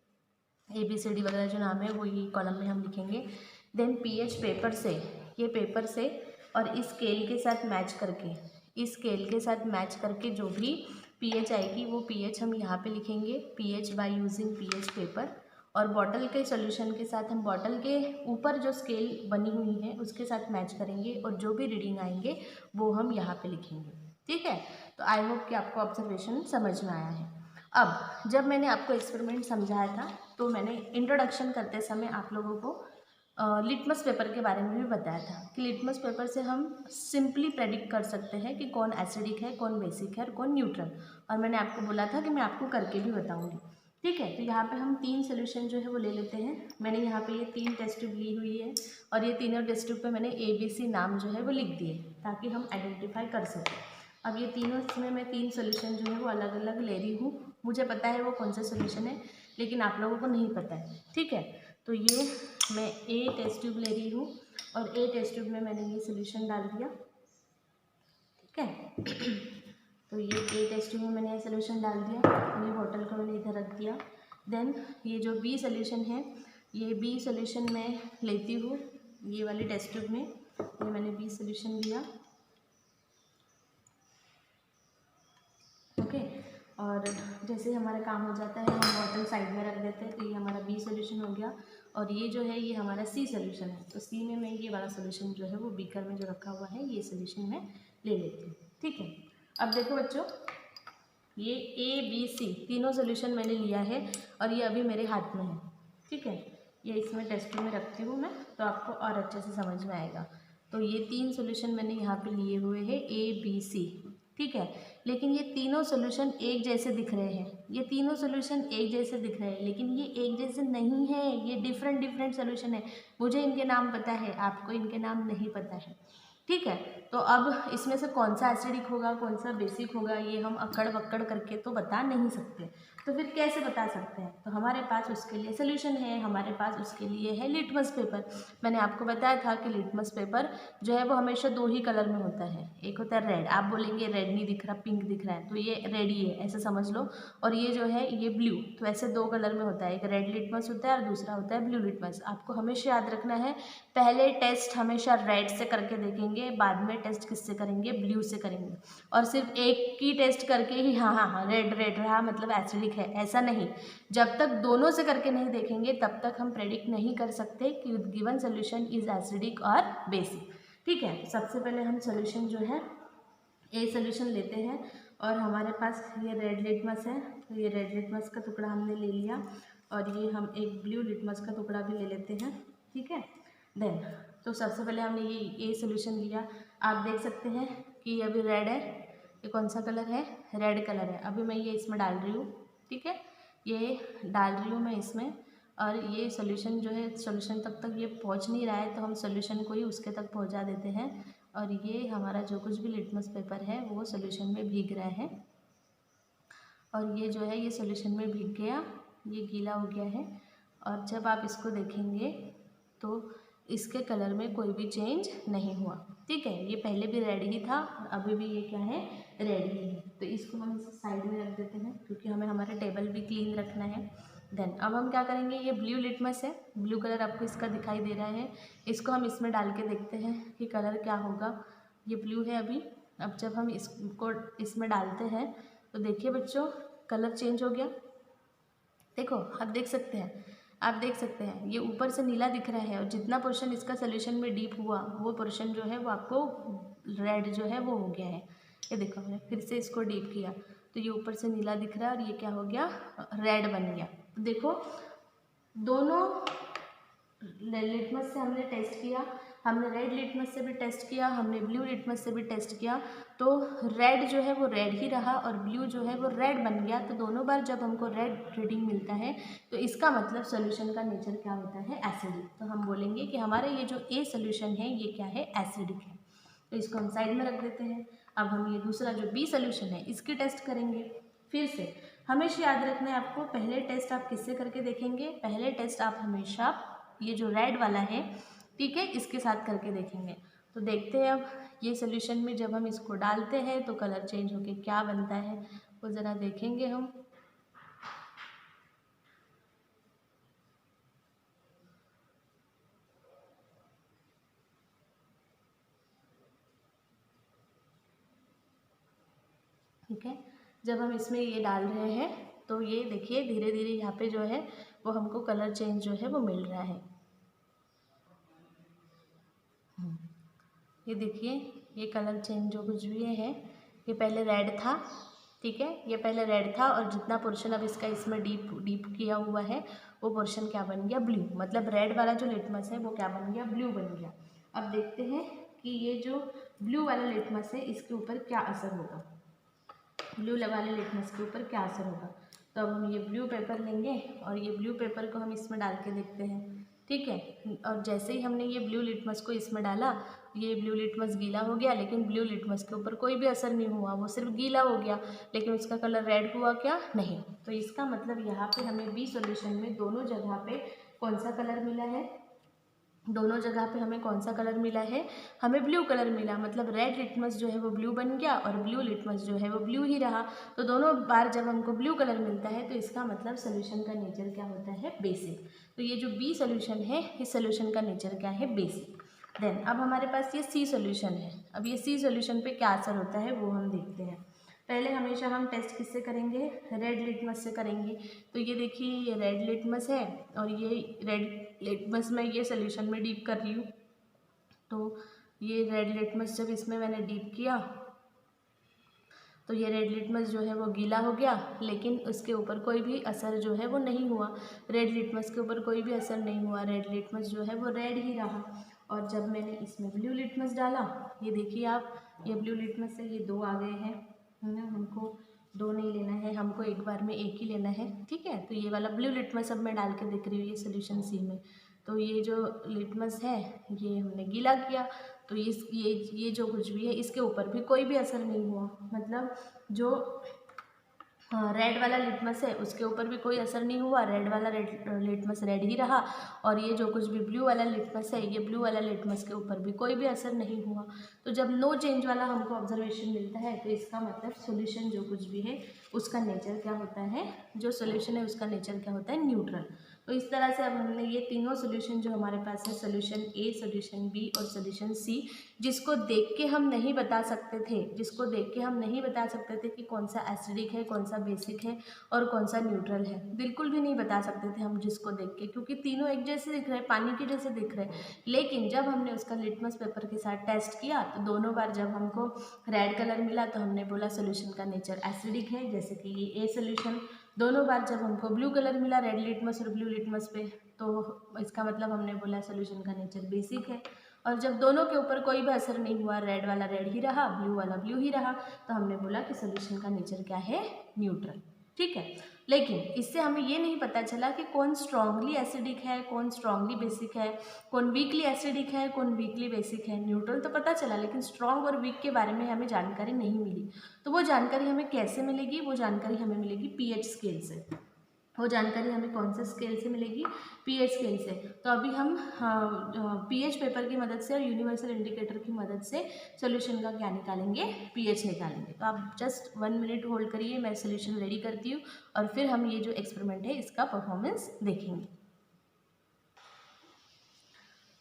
ABCD वगैरह जो नाम है वो ये कॉलम में हम लिखेंगे। देन पीएच पेपर से, ये पेपर से और इस स्केल के साथ मैच करके, इस स्केल के साथ मैच करके जो भी पीएच आएगी वो पीएच हम यहाँ पे लिखेंगे, pH by using pH paper. और बॉटल के सोल्यूशन के साथ हम बॉटल के ऊपर जो स्केल बनी हुई है उसके साथ मैच करेंगे और जो भी रीडिंग आएंगे वो हम यहाँ पे लिखेंगे, ठीक है। तो आई होप कि आपको ऑब्जर्वेशन समझ में आया है। अब जब मैंने आपको एक्सपेरिमेंट समझाया था तो मैंने इंट्रोडक्शन करते समय आप लोगों को लिटमस पेपर के बारे में भी बताया था कि लिटमस पेपर से हम सिंपली प्रेडिक्ट कर सकते हैं कि कौन एसिडिक है, कौन बेसिक है और कौन न्यूट्रल। और मैंने आपको बोला था कि मैं आपको करके भी बताऊंगी, ठीक है। तो यहाँ पे हम 3 सोल्यूशन जो है वो ले लेते हैं। मैंने यहाँ पे ये 3 टेस्ट ट्यूब ली हुई है और ये तीनों टेस्ट ट्यूब पे मैंने ABC नाम जो है वो लिख दिए ताकि हम आइडेंटिफाई कर सकें। अब ये तीनों इसमें मैं 3 सोल्यूशन जो है वो अलग अलग ले रही हूँ। मुझे पता है वो कौन सा सोल्यूशन है, लेकिन आप लोगों को नहीं पता है, ठीक है। तो ये मैं A टेस्ट ट्यूब ले रही हूँ और A टेस्ट ट्यूब में मैंने ये सोल्यूशन डाल दिया, ठीक है। तो ये A टेस्ट ट्यूब में मैंने ये सोल्यूशन डाल दिया, ये बॉटल को मैंने इधर रख दिया। देन ये जो B सोल्यूशन है, ये B सोल्यूशन मैं लेती हूँ ये वाली टेस्ट ट्यूब में, ये मैंने B सोल्यूशन लिया, ओके। और जैसे हमारा काम हो जाता है हम बॉटल साइड में रख देते हैं। तो ये हमारा B सोल्यूशन हो गया और ये जो है ये हमारा C सोल्यूशन है। तो C में मैं ये वाला सोल्यूशन जो है वो बीकर में जो रखा हुआ है ये सोल्यूशन मैं ले लेती हूँ, ठीक है। अब देखो बच्चों, ये ABC तीनों सोल्यूशन मैंने लिया है और ये अभी मेरे हाथ में है, ठीक है। ये इसमें टेस्ट में रखती हूँ मैं, तो आपको और अच्छे से समझ में आएगा। तो ये 3 सोल्यूशन मैंने यहाँ पे लिए हुए हैं ABC, ठीक है। लेकिन ये तीनों सोल्यूशन एक जैसे दिख रहे हैं, ये तीनों सोल्यूशन एक जैसे दिख रहे हैं, लेकिन ये एक जैसे नहीं है, ये डिफरेंट सोल्यूशन है। मुझे इनके नाम पता है, आपको इनके नाम नहीं पता है, ठीक है। तो अब इसमें से कौन सा एसिडिक होगा, कौन सा बेसिक होगा, ये हम अक्कड़ बक्कड़ करके तो बता नहीं सकते। तो फिर कैसे बता सकते हैं? तो हमारे पास उसके लिए सोल्यूशन है, हमारे पास उसके लिए है लिटमस पेपर। मैंने आपको बताया था कि लिटमस पेपर जो है वो हमेशा 2 ही कलर में होता है। एक होता है रेड, आप बोलेंगे रेड नहीं दिख रहा, पिंक दिख रहा है, तो ये रेड ही है ऐसे समझ लो। और ये जो है ये ब्लू, तो ऐसे 2 कलर में होता है, एक रेड लिटमस होता है और दूसरा होता है ब्लू लिटमस। आपको हमेशा याद रखना है, पहले टेस्ट हमेशा रेड से करके देखेंगे, बाद में टेस्ट किससे करेंगे, ब्लू से करेंगे। और सिर्फ एक की टेस्ट करके ही हाँ रेड रहा मतलब एसिडिक है, ऐसा नहीं। जब तक दोनों से करके नहीं देखेंगे तब तक हम प्रेडिक्ट नहीं कर सकते कि गिवन सोल्यूशन इज एसिडिक और बेसिक, ठीक है। सबसे पहले हम सोल्यूशन जो है ए सोल्यूशन लेते हैं और हमारे पास ये रेड लिटमस है, तो ये रेड लिटमस का टुकड़ा हमने ले लिया और ये हम एक ब्लू लिटमस का टुकड़ा भी ले लेते हैं, ठीक है। देन तो सबसे पहले हमने ये सोल्यूशन लिया, आप देख सकते हैं कि ये अभी रेड है, ये कौन सा कलर है, रेड कलर है। अभी मैं ये इसमें डाल रही हूँ, ठीक है, ये डाल रही हूँ मैं इसमें। और ये सोल्यूशन जो है सोल्यूशन तक ये पहुँच नहीं रहा है, तो हम सोल्यूशन को ही उसके तक पहुँचा देते हैं और ये हमारा जो कुछ भी लिटमस पेपर है वो सोल्यूशन में भीग रहा है। और ये जो है ये सोल्यूशन में भीग गया, ये गीला हो गया है। और जब आप इसको देखेंगे तो इसके कलर में कोई भी चेंज नहीं हुआ, ठीक है। ये पहले भी रेड ही था और अभी भी ये क्या है, रेड ही है। तो इसको हम इस साइड में रख देते हैं क्योंकि हमें हमारा टेबल भी क्लीन रखना है। देन अब हम क्या करेंगे, ये ब्लू लिटमस है, ब्लू कलर आपको इसका दिखाई दे रहा है, इसको हम इसमें डाल के देखते हैं कि कलर क्या होगा। ये ब्लू है अभी। अब जब हम इसको इसमें डालते हैं तो देखिए बच्चों, कलर चेंज हो गया। देखो आप देख सकते हैं, आप देख सकते हैं ये ऊपर से नीला दिख रहा है और जितना पोर्शन इसका सोल्यूशन में डीप हुआ वो पोर्शन जो है वो आपको रेड जो है वो हो गया है। ये देखो मैंने फिर से इसको डीप किया तो ये ऊपर से नीला दिख रहा है और ये क्या हो गया, रेड बन गया। तो देखो दोनों लिटमस से हमने टेस्ट किया, हमने रेड लिटमस से भी टेस्ट किया, हमने ब्लू लिटमस से भी टेस्ट किया, तो रेड जो है वो रेड ही रहा और ब्लू जो है वो रेड बन गया। तो दोनों बार जब हमको रेड रीडिंग मिलता है तो इसका मतलब सोल्यूशन का नेचर क्या होता है, एसिडिक। तो हम बोलेंगे कि हमारा ये जो ए सोल्यूशन है ये क्या है, एसिडिक है। तो इसको हम साइड में रख देते हैं। अब हम ये दूसरा जो बी सोल्यूशन है इसकी टेस्ट करेंगे। फिर से हमेशा याद रखना है आपको, पहले टेस्ट आप किससे करके देखेंगे, पहले टेस्ट आप हमेशा ये जो रेड वाला है, ठीक है, इसके साथ करके देखेंगे। तो देखते हैं अब ये सोल्यूशन में जब हम इसको डालते हैं तो कलर चेंज होके क्या बनता है वो ज़रा देखेंगे हम। ठीक है, जब हम इसमें ये डाल रहे हैं तो ये देखिए धीरे धीरे यहाँ पे जो है वो हमको कलर चेंज जो है वो मिल रहा है। ये देखिए ये कलर चेंज जो कुछ भी है, ये पहले रेड था, ठीक है, ये पहले रेड था और जितना पोर्शन अब इसका इसमें डीप किया हुआ है वो पोर्शन क्या बन गया, ब्लू। मतलब रेड वाला जो लिटमस है वो क्या बन गया, ब्लू बन गया। अब देखते हैं कि ये जो ब्लू वाला लिटमस है इसके ऊपर क्या असर होगा, ब्लू वाले लिटमस के ऊपर क्या असर होगा। तो अब हम ये ब्लू पेपर लेंगे और ये ब्लू पेपर को हम इसमें डाल के देखते हैं, ठीक है। और जैसे ही हमने ये ब्लू लिटमस को इसमें डाला, ये ब्लू लिटमस गीला हो गया, लेकिन ब्लू लिटमस के ऊपर कोई भी असर नहीं हुआ, वो सिर्फ गीला हो गया, लेकिन उसका कलर रेड हुआ क्या, नहीं। तो इसका मतलब यहाँ पे हमें बी सॉल्यूशन में दोनों जगह पे कौन सा कलर मिला है, दोनों जगह पे हमें कौन सा कलर मिला है, हमें ब्लू कलर मिला। मतलब रेड लिटमस जो है वो ब्लू बन गया और ब्लू लिटमस जो है वो ब्लू ही रहा। तो दोनों बार जब हमको ब्लू कलर मिलता है तो इसका मतलब सोल्यूशन का नेचर क्या होता है, बेसिक। तो ये जो बी सोल्यूशन है इस सोल्यूशन का नेचर क्या है, बेसिक। देन अब हमारे पास ये सी सोल्यूशन है। अब ये सी सोल्यूशन पे क्या असर होता है वो हम देखते हैं। पहले हमेशा हम टेस्ट किससे करेंगे, रेड लिटमस से करेंगे। तो ये देखिए ये रेड लिटमस है और ये रेड लिटमस में ये सोल्यूशन में डीप कर रही हूँ। तो ये रेड लिटमस जब इसमें मैंने डीप किया तो ये रेड लिटमस जो है वो गीला हो गया, लेकिन उसके ऊपर कोई भी असर जो है वो नहीं हुआ। रेड लिटमस के ऊपर कोई भी असर नहीं हुआ, रेड लिटमस जो है वो रेड ही रहा। और जब मैंने इसमें ब्लू लिटमस डाला, ये देखिए आप, ये ब्लू लिटमस से ये दो आ गए हैं, है ना। हमको दो नहीं लेना है, हमको एक बार में एक ही लेना है, ठीक है। तो ये वाला ब्लू लिटमस अब मैं डाल के देख रही हूँ ये सोल्यूशन सी में। तो ये जो लिटमस है ये हमने गीला किया, तो ये जो कुछ भी है इसके ऊपर भी कोई भी असर नहीं हुआ। मतलब जो रेड वाला लिटमस है उसके ऊपर भी कोई असर नहीं हुआ, रेड वाला लिटमस रेड ही रहा। और ये जो कुछ भी ब्लू वाला लिटमस है, ये ब्लू वाला लिटमस के ऊपर भी कोई भी असर नहीं हुआ। तो जब नो चेंज वाला हमको ऑब्जर्वेशन मिलता है तो इसका मतलब सोल्यूशन जो कुछ भी है उसका नेचर क्या होता है, जो सोल्यूशन है उसका नेचर क्या होता है, न्यूट्रल। तो इस तरह से अब हमने ये तीनों सोल्यूशन जो हमारे पास है, सोल्यूशन ए, सोल्यूशन बी और सोल्यूशन सी, जिसको देख के हम नहीं बता सकते थे, जिसको देख के हम नहीं बता सकते थे कि कौन सा एसिडिक है, कौन सा बेसिक है और कौन सा न्यूट्रल है, बिल्कुल भी नहीं बता सकते थे हम जिसको देख के, क्योंकि तीनों एक जैसे दिख रहे हैं, पानी के जैसे दिख रहे हैं। लेकिन जब हमने उसका लिटमस पेपर के साथ टेस्ट किया तो दोनों बार जब हमको रेड कलर मिला तो हमने बोला सोल्यूशन का नेचर एसिडिक है, जैसे कि ये ए सोल्यूशन। दोनों बार जब हमको ब्लू कलर मिला रेड लिटमस और ब्लू लिटमस पे, तो इसका मतलब हमने बोला सोल्यूशन का नेचर बेसिक है। और जब दोनों के ऊपर कोई भी असर नहीं हुआ, रेड वाला रेड ही रहा, ब्लू वाला ब्लू ही रहा, तो हमने बोला कि सोल्यूशन का नेचर क्या है, न्यूट्रल, ठीक है। लेकिन इससे हमें ये नहीं पता चला कि कौन स्ट्रांगली एसिडिक है, कौन स्ट्रांगली बेसिक है, कौन वीकली एसिडिक है, कौन वीकली बेसिक है। न्यूट्रल तो पता चला, लेकिन स्ट्रांग और वीक के बारे में हमें जानकारी नहीं मिली। तो वो जानकारी हमें कैसे मिलेगी, वो जानकारी हमें मिलेगी पीएच स्केल से। वो जानकारी हमें कौन से स्केल से मिलेगी, पीएच स्केल से। तो अभी हम पीएच पेपर की मदद से और यूनिवर्सल इंडिकेटर की मदद से सोल्यूशन का क्या निकालेंगे, पीएच निकालेंगे। तो आप जस्ट 1 मिनट होल्ड करिए, मैं सोल्यूशन रेडी करती हूँ और फिर हम ये जो एक्सपेरिमेंट है इसका परफॉर्मेंस देखेंगे।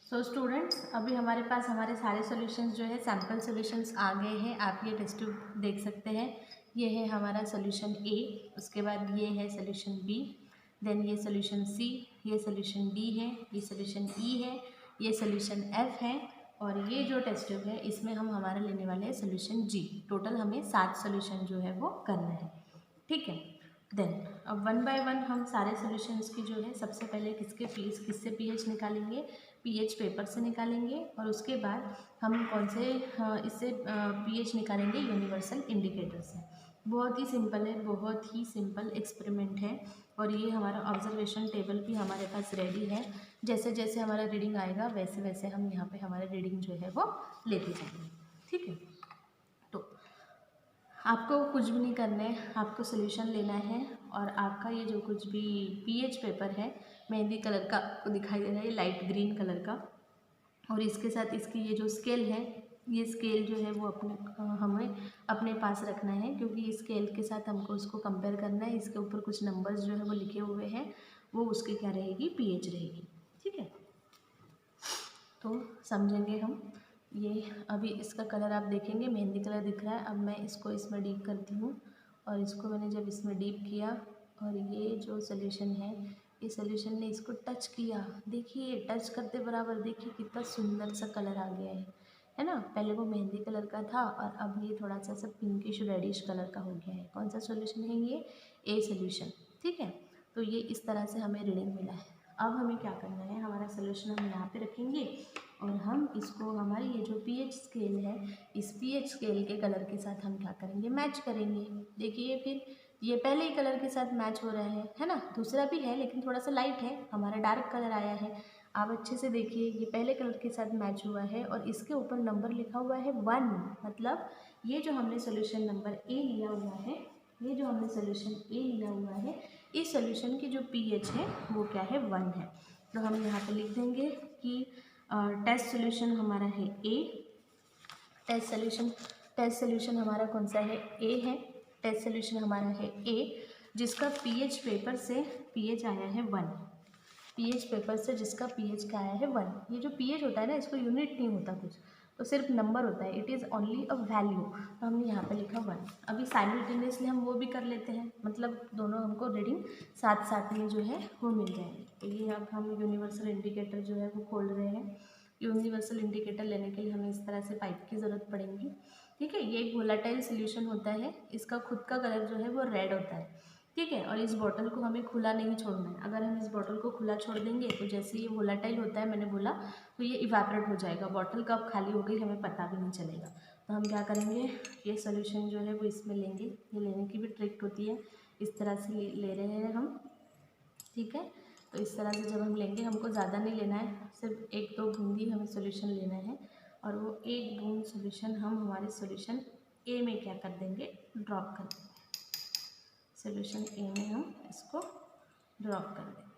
सो स्टूडेंट्स, अभी हमारे पास हमारे सारे सॉल्यूशंस जो है सैम्पल सॉल्यूशंस आ गए हैं। आप ये टेस्ट ट्यूब देख सकते हैं। ये है हमारा सॉल्यूशन ए, उसके बाद ये है सॉल्यूशन बी, देन ये सॉल्यूशन सी, ये सॉल्यूशन डी है, ये सॉल्यूशन ई है, ये सॉल्यूशन एफ है और ये जो टेस्ट ट्यूब है इसमें हम हमारा लेने वाले हैं सॉल्यूशन जी। टोटल हमें 7 सॉल्यूशन जो है वो करना है, ठीक है। देन अब 1 बाय 1 हम सारे सॉल्यूशंस की जो है सबसे पहले किससे पीएच निकालेंगे, पीएच पेपर से निकालेंगे और उसके बाद हम कौन से इससे पीएच निकालेंगे, यूनिवर्सल इंडिकेटर से। बहुत ही सिंपल है, बहुत ही सिंपल एक्सपेरिमेंट है और ये हमारा ऑब्जर्वेशन टेबल भी हमारे पास रेडी है। जैसे जैसे हमारा रीडिंग आएगा वैसे वैसे हम यहाँ पे हमारा रीडिंग जो है वो लेते जाएंगे, ठीक है। तो आपको कुछ भी नहीं करना है, आपको सोल्यूशन लेना है और आपका ये जो कुछ भी पीएच पेपर है मेहंदी कलर का आपको दिखाई दे रहा है, लाइट ग्रीन कलर का, और इसके साथ इसकी ये जो स्केल है, ये स्केल जो है वो हमें अपने पास रखना है क्योंकि इस स्केल के साथ हमको उसको कंपेयर करना है। इसके ऊपर कुछ नंबर्स जो है वो लिखे हुए हैं, वो उसकी क्या रहेगी, पीएच रहेगी, ठीक है। तो समझेंगे हम ये। अभी इसका कलर आप देखेंगे मेहंदी कलर दिख रहा है। अब मैं इसको इसमें डीप करती हूँ और इसको मैंने जब इसमें डीप किया और ये जो सॉल्यूशन है, ये सॉल्यूशन ने इसको टच किया, देखिए टच करते बराबर देखिए कितना सुंदर सा कलर आ गया है ना। पहले वो मेहंदी कलर का था और अब ये थोड़ा सा पिंकिश रेडिश कलर का हो गया है। कौन सा सॉल्यूशन है ये, ए सॉल्यूशन, ठीक है। तो ये इस तरह से हमें रीडिंग मिला है। अब हमें क्या करना है, हमारा सॉल्यूशन हम यहाँ पे रखेंगे और हम इसको हमारी ये जो पीएच स्केल है, इस पीएच स्केल के कलर के साथ हम क्या करेंगे, मैच करेंगे। देखिए फिर ये पहले ही कलर के साथ मैच हो रहा है ना। दूसरा भी है लेकिन थोड़ा सा लाइट है, हमारा डार्क कलर आया है। आप अच्छे से देखिए, ये पहले कलर के साथ मैच हुआ है और इसके ऊपर नंबर लिखा हुआ है 1। मतलब ये जो हमने सोल्यूशन नंबर ए लिया हुआ है, ये जो हमने सोल्यूशन ए लिया हुआ है, इस सोल्यूशन की जो पीएच है वो क्या है, 1 है। तो हम यहाँ पे लिख देंगे कि टेस्ट सोल्यूशन हमारा है ए। टेस्ट सोल्यूशन हमारा कौन सा है, ए है। टेस्ट सोल्यूशन हमारा है ए, जिसका पीएच पेपर से पीएच आया है 1। पीएच पेपर से जिसका पीएच क्या आया है 1। ये जो पीएच होता है ना, इसको यूनिट नहीं होता कुछ, तो सिर्फ नंबर होता है, it is only a value. तो हमने यहाँ पे लिखा 1। अभी साइमल्टेनियसली हम वो भी कर लेते हैं, मतलब दोनों हमको रीडिंग साथ साथ में जो है वो मिल जाएंगे। तो ये अब हम यूनिवर्सल इंडिकेटर जो है वो खोल रहे हैं। यूनिवर्सल इंडिकेटर लेने के लिए हमें इस तरह से पाइप की ज़रूरत पड़ेगी, ठीक है। ये एक वोलेटाइल सोल्यूशन होता है, इसका खुद का कलर जो है वो रेड होता है, ठीक है। और इस बॉटल को हमें खुला नहीं छोड़ना है। अगर हम इस बॉटल को खुला छोड़ देंगे तो जैसे ये वोलेटाइल होता है, मैंने बोला, तो ये इवापोरेट हो जाएगा, बॉटल कब खाली हो गई हमें पता भी नहीं चलेगा। तो हम क्या करेंगे, ये सोल्यूशन जो है वो इसमें लेंगे। ये लेने की भी ट्रिक होती है, इस तरह से ले रहे हैं हम, ठीक है। तो इस तरह से जब हम लेंगे, हमको ज़्यादा नहीं लेना है, सिर्फ 1-2 बूंद ही हमें सोल्यूशन लेना है और वो 1 बूंद सोल्यूशन हम हमारे सोल्यूशन ए में क्या कर देंगे, ड्रॉप कर देंगे। सोल्यूशन ए में हम इसको ड्रॉप कर देंगे।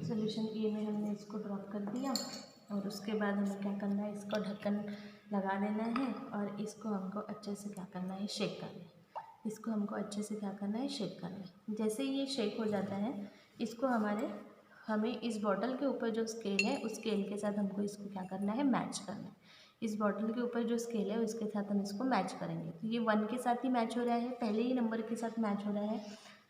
सोल्यूशन ए में हमने इसको ड्रॉप कर दिया और उसके बाद हमें क्या करना है, इसको ढक्कन लगा देना है और इसको हमको अच्छे से क्या करना है, शेक करना है। इसको हमको अच्छे से क्या करना है, शेक करना है। जैसे ये शेक हो जाता है, इसको हमें इस बॉटल के ऊपर जो स्केल है उस स्केल के साथ हमको इसको क्या करना है, मैच करना है। इस बॉटल के ऊपर जो स्केल है उसके साथ हम इसको मैच करेंगे। तो ये 1 के साथ ही मैच हो रहा है, पहले ही नंबर के साथ मैच हो रहा है,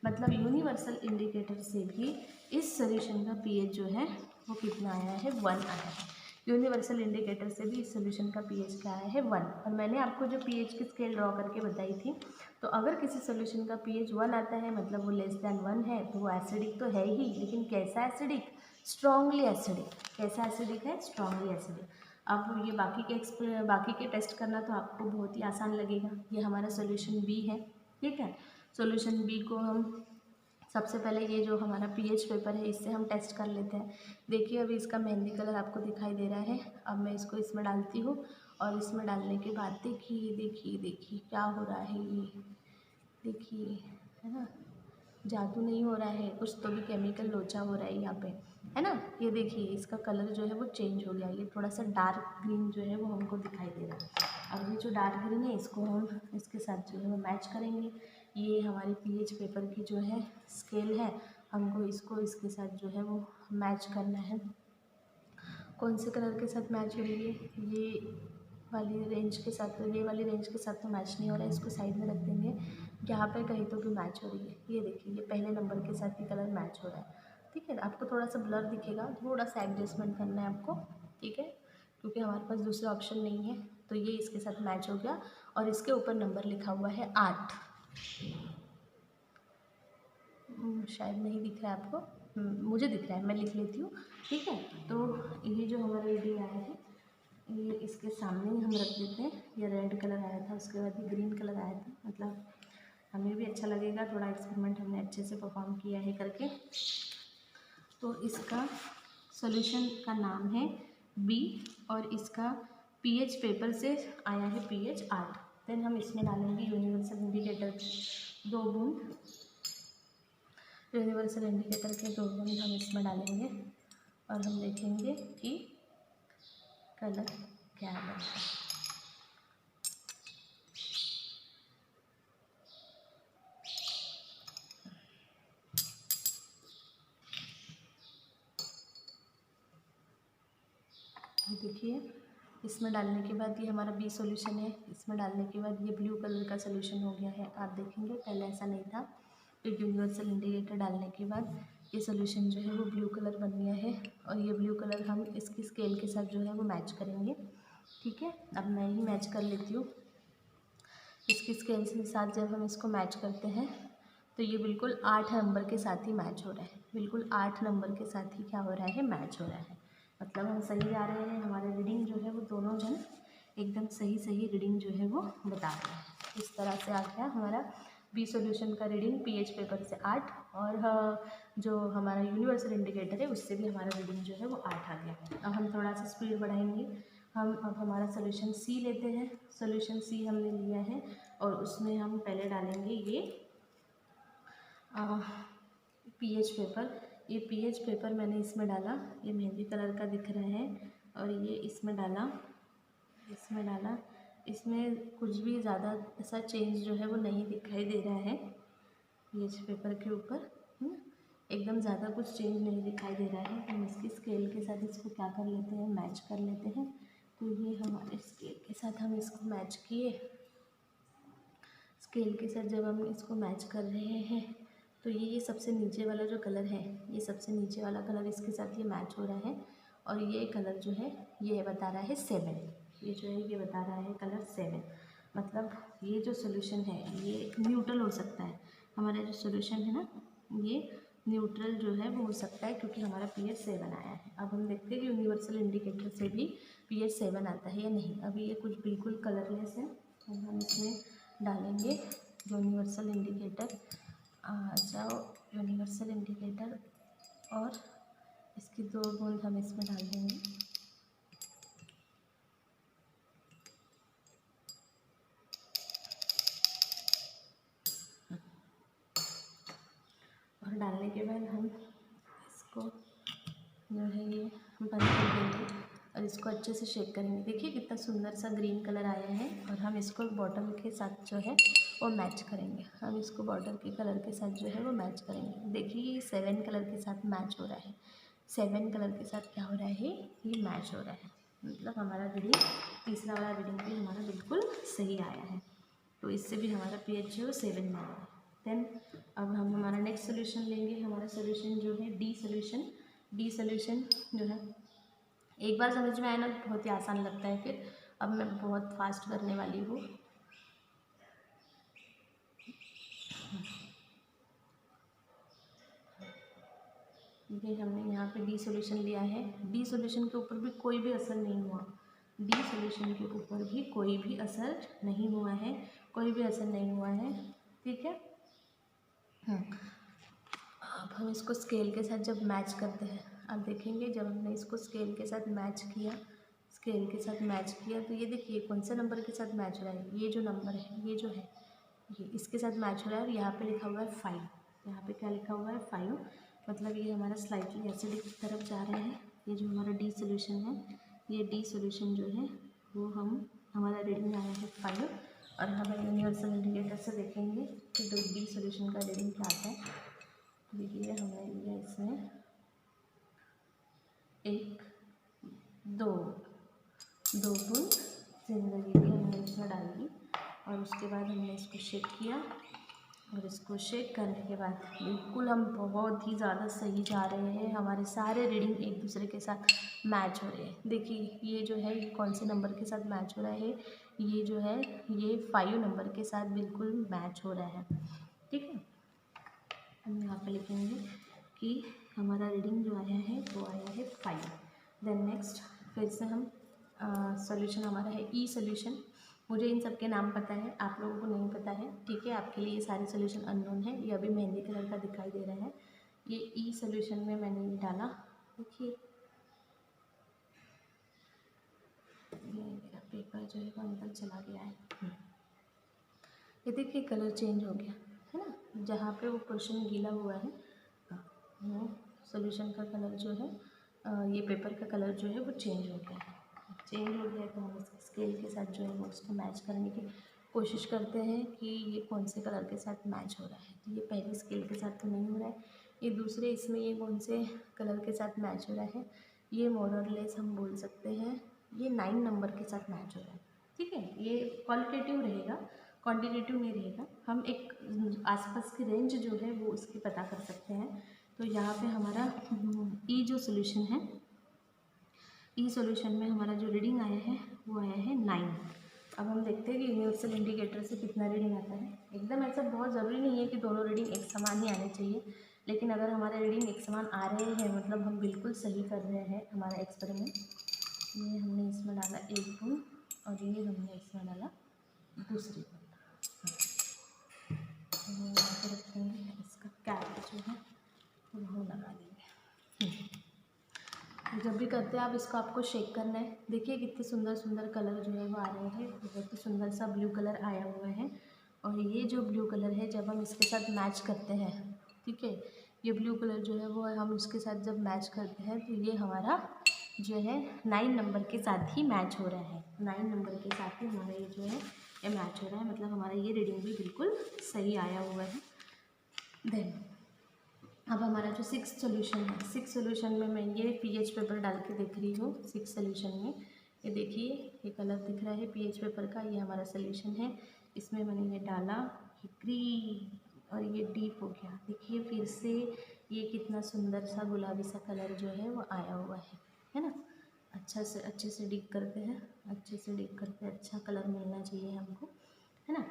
मतलब यूनिवर्सल इंडिकेटर से भी इस सोल्यूशन का पीएच जो है वो कितना आया है, 1 आया है। यूनिवर्सल इंडिकेटर से भी इस सोल्यूशन का पीएच क्या आया है, 1। और मैंने आपको जो पीएच की स्केल ड्रॉ करके बताई थी, तो अगर किसी सोल्यूशन का पीएच 1 आता है मतलब वो लेस दैन 1 है, तो वो एसिडिक तो है ही, लेकिन कैसा एसिडिक, स्ट्रॉन्गली एसिडिक। कैसा एसिडिक है, स्ट्रॉन्गली एसिडिक। अब ये बाकी के टेस्ट करना तो आपको बहुत ही आसान लगेगा। ये हमारा सोल्यूशन बी है, ठीक है। सोल्यूशन बी को हम सबसे पहले ये जो हमारा पीएच पेपर है इससे हम टेस्ट कर लेते हैं। देखिए अभी इसका मेहंदी कलर आपको दिखाई दे रहा है। अब मैं इसको इसमें डालती हूँ और इसमें डालने के बाद देखिए देखिए देखिए क्या हो रहा है। देखिए, है ना, जादू नहीं हो रहा है, कुछ तो भी केमिकल लोचा हो रहा है यहाँ पे, है ना। ये देखिए इसका कलर जो है वो चेंज हो गया, ये थोड़ा सा डार्क ग्रीन जो है वो हमको दिखाई दे रहा है। अब ये जो डार्क ग्रीन है इसको हम इसके साथ जो है वो मैच करेंगे। ये हमारी पीएच पेपर की जो है स्केल है, हमको इसको इसके साथ जो है वो मैच करना है। कौन से कलर के साथ मैच हो रही है, ये वाली रेंज के साथ, ये वाली रेंज के साथ तो मैच नहीं हो रहा है, इसको साइड में रख देंगे। यहाँ पे कहीं तो भी मैच हो रही है, ये देखिए ये पहले नंबर के साथ ही कलर मैच हो रहा है। ठीक है, आपको थोड़ा सा ब्लर दिखेगा, थोड़ा सा एडजस्टमेंट करना है आपको, ठीक है, क्योंकि हमारे पास दूसरा ऑप्शन नहीं है। तो ये इसके साथ मैच हो गया और इसके ऊपर नंबर लिखा हुआ है 8। शायद नहीं दिख रहा है आपको, मुझे दिख रहा है, मैं लिख लेती हूँ। ठीक है, तो ये जो हमारा रीडिंग आया है ये इसके सामने ही हम रख देते हैं। ये रेड कलर आया था, उसके बाद ये ग्रीन कलर आया था, मतलब हमें भी अच्छा लगेगा, थोड़ा एक्सपेरिमेंट हमने अच्छे से परफॉर्म किया है करके। तो इसका सॉल्यूशन का नाम है बी और इसका पीएच पेपर से आया है पीएच 8। देन हम इसमें डालेंगे यूनिवर्सल इंडिकेटर 2 बूंद, यूनिवर्सल इंडिकेटर के 2 बूंद हम इसमें डालेंगे और हम देखेंगे कि कलर क्या बनता है। देखिए इसमें डालने के बाद ये हमारा बी सॉल्यूशन है, इसमें डालने के बाद ये ब्लू कलर का सॉल्यूशन हो गया है। आप देखेंगे पहले ऐसा नहीं था, तो यूनिवर्सल इंडिकेटर डालने के बाद ये सॉल्यूशन जो है वो ब्लू कलर बन गया है और ये ब्लू कलर हम इसकी स्केल के साथ जो है वो मैच करेंगे। ठीक है, अब मैं ही मैच कर लेती हूँ। इसकी स्केल के साथ जब हम इसको मैच करते हैं तो ये बिल्कुल 8 नंबर के साथ ही मैच हो रहा है, बिल्कुल 8 नंबर के साथ ही क्या हो रहा है, मैच हो रहा है। मतलब हम सही जा रहे हैं, हमारे रीडिंग जो है वो दोनों जन एकदम सही रीडिंग जो है वो बता रहे हैं। इस तरह से आ गया हमारा बी सॉल्यूशन का रीडिंग पीएच पेपर से 8 और जो हमारा यूनिवर्सल इंडिकेटर है उससे भी हमारा रीडिंग जो है वो 8 आ गया। अब हम थोड़ा सा स्पीड बढ़ाएंगे, हम अब हमारा सॉल्यूशन सी लेते हैं। सॉल्यूशन सी हमने लिया है और उसमें हम पहले डालेंगे ये पीएच पेपर। ये पीएच पेपर मैंने इसमें डाला, ये मेहंदी कलर का दिख रहा है और ये इसमें डाला, इसमें कुछ भी ज़्यादा ऐसा चेंज जो है वो नहीं दिखाई दे रहा है। पीएच पेपर के ऊपर एकदम ज़्यादा कुछ चेंज नहीं दिखाई दे रहा है। हम इसकी स्केल के साथ इसको क्या कर लेते हैं, मैच कर लेते हैं। तो ये हमारे स्केल के साथ हम इसको मैच किए, स्केल के साथ जब हम इसको मैच कर रहे हैं तो ये सबसे नीचे वाला जो कलर है, ये सबसे नीचे वाला कलर इसके साथ ये मैच हो रहा है और ये कलर जो है ये बता रहा है 7। ये जो है ये बता रहा है कलर 7। मतलब ये जो सॉल्यूशन है ये न्यूट्रल हो सकता है। हमारा जो सॉल्यूशन है ना ये न्यूट्रल जो है वो हो सकता है क्योंकि हमारा पीएच 7 आया है। अब हम देखते हैं कि यूनिवर्सल इंडिकेटर से भी पीएच 7 आता है या नहीं। अभी ये कुछ बिल्कुल कलरलेस है, तो हम इसमें डालेंगे यूनिवर्सल इंडिकेटर। आ जाओ यूनिवर्सल इंडिकेटर और इसकी 2 बूंद हम इसमें डाल देंगे। और डालने के बाद हम इसको जो है ये बंद कर देंगे और इसको अच्छे से शेक करेंगे। देखिए कितना सुंदर सा ग्रीन कलर आया है और हम इसको बॉटल के साथ जो है वो मैच करेंगे। हम इसको बॉटल के कलर के साथ जो है वो मैच करेंगे। देखिए ये 7 कलर के साथ मैच हो रहा है, 7 कलर के साथ क्या हो रहा है, ये मैच हो रहा है। मतलब हमारा रीडिंग, तीसरा वाला रीडिंग भी हमारा बिल्कुल सही आया है। तो इससे भी हमारा पीएच जो 7 में आया है। देन अब हम हमारा नेक्स्ट सोल्यूशन लेंगे। हमारा सोल्यूशन जो है डी सोल्यूशन जो है एक बार समझ में आया ना बहुत ही आसान लगता है। फिर अब मैं बहुत फास्ट करने वाली हूँ। ये हमने यहाँ पे डी सोल्यूशन लिया है। डी सोल्यूशन के ऊपर भी कोई भी असर नहीं हुआ, डी सोल्यूशन के ऊपर भी कोई भी असर नहीं हुआ है, कोई भी असर नहीं हुआ है। ठीक है, अब हम इसको स्केल के साथ जब मैच करते हैं, आप देखेंगे जब हमने इसको स्केल के साथ मैच किया, तो ये देखिए कौन से नंबर के साथ मैच हो रहा है, ये जो नंबर है ये जो है ये इसके साथ मैच हो रहा है और यहाँ पे लिखा हुआ है 5। यहाँ पे क्या लिखा हुआ है 5, मतलब ये हमारा स्लाइटली एसिडिक की तरफ जा रहे हैं। ये जो हमारा डी सोल्यूशन है, ये डी सोल्यूशन जो है वो हमारा रीडिंग आया है 5। और हम यूनिवर्सल इंडिकेटर से देखेंगे कि डी सोल्यूशन का रीडिंग क्या आता है। देखिए हमने लिया इसमें 2 बूंद जिंदगी भी हमने इसमें डाल दी और उसके बाद हमने इसको शेक किया। और इसको शेक करने के बाद बिल्कुल हम बहुत ही ज़्यादा सही जा रहे हैं, हमारे सारे रीडिंग एक दूसरे के साथ मैच हो रहे हैं। देखिए ये जो है ये कौन से नंबर के साथ मैच हो रहा है, ये जो है ये 5 नंबर के साथ बिल्कुल मैच हो रहा है। ठीक है, हम यहाँ पे लिखेंगे कि हमारा रीडिंग जो आया है वो आया है 5। देन नेक्स्ट फिर से हम सॉल्यूशन हमारा है ई सॉल्यूशन। मुझे इन सब के नाम पता है, आप लोगों को नहीं पता है, ठीक है। आपके लिए ये सारे सॉल्यूशन अननोन है। ये अभी मेहंदी कलर का दिखाई दे रहा है। ये ई सॉल्यूशन में मैंने ये डाला, देखिए ये मेरा पेपर जो है वो अंदर चला गया है। ये देखिए कलर चेंज हो गया है ना, जहाँ पे वो पोर्शन गीला हुआ है वो सॉल्यूशन का कलर जो है ये पेपर का कलर जो है वो चेंज हो गया है। चेंज हो गया तो हम इसके स्केल के साथ जो है वो उसको मैच करने की कोशिश करते हैं कि ये कौन से कलर के साथ मैच हो रहा है। तो ये पहले स्केल के साथ तो नहीं हो रहा है, ये दूसरे इसमें ये कौन से कलर के साथ मैच हो रहा है, ये मोर और लेस हम बोल सकते हैं ये 9 नंबर के साथ मैच हो रहा है। ठीक है, ये क्वालिटेटिव रहेगा, क्वांटिटेटिव नहीं रहेगा। हम एक आसपास की रेंज जो है वो उसकी पता कर सकते हैं। तो यहाँ पे हमारा ई जो सोल्यूशन है, ई सॉल्यूशन में हमारा जो रीडिंग आया है वो आया है 9। अब हम देखते हैं कि यूनिवर्सल इंडिकेटर से कितना रीडिंग आता है। एकदम ऐसा बहुत ज़रूरी नहीं है कि दोनों रीडिंग एक समान ही आने चाहिए, लेकिन अगर हमारे रीडिंग एक समान आ रहे हैं मतलब हम बिल्कुल सही कर रहे हैं हमारा एक्सपेरिमेंट। ये हमने इसमें डाला 1 बूंद और ये हमने इसमें डाला दूसरी बूंद। यहाँ पर रखेंगे, इसका कैप जो है वो हम लगा देंगे। जब भी करते हैं आप इसको आपको शेक करना है। देखिए कितने सुंदर सुंदर कलर जो है वो आ रहे हैं, बहुत ही सुंदर सा ब्लू कलर आया हुआ है। और ये जो ब्लू कलर है जब हम इसके साथ मैच करते हैं, ठीक है, ये ब्लू कलर जो है वो हम इसके साथ जब मैच करते हैं तो ये हमारा जो है 9 नंबर के साथ ही मैच हो रहा है। 9 नंबर के साथ ही हमारा ये जो है ये मैच हो रहा है, मतलब हमारा ये रीडिंग भी बिल्कुल सही आया हुआ है। देन अब हमारा जो 6th सोल्यूशन है, 6th सोल्यूशन में मैं ये पीएच पेपर डाल के देख रही हूँ। 6th सोल्यूशन में ये देखिए ये कलर दिख रहा है पीएच पेपर का, ये हमारा सोल्यूशन है। इसमें मैंने ये डाला, ये ग्रीन और ये डीप हो गया। देखिए फिर से ये कितना सुंदर सा गुलाबी सा कलर जो है वो आया हुआ है ना। अच्छे से डिग करते हैं, अच्छे से डिग करते हैं, अच्छा कलर मिलना चाहिए हमको, है ना।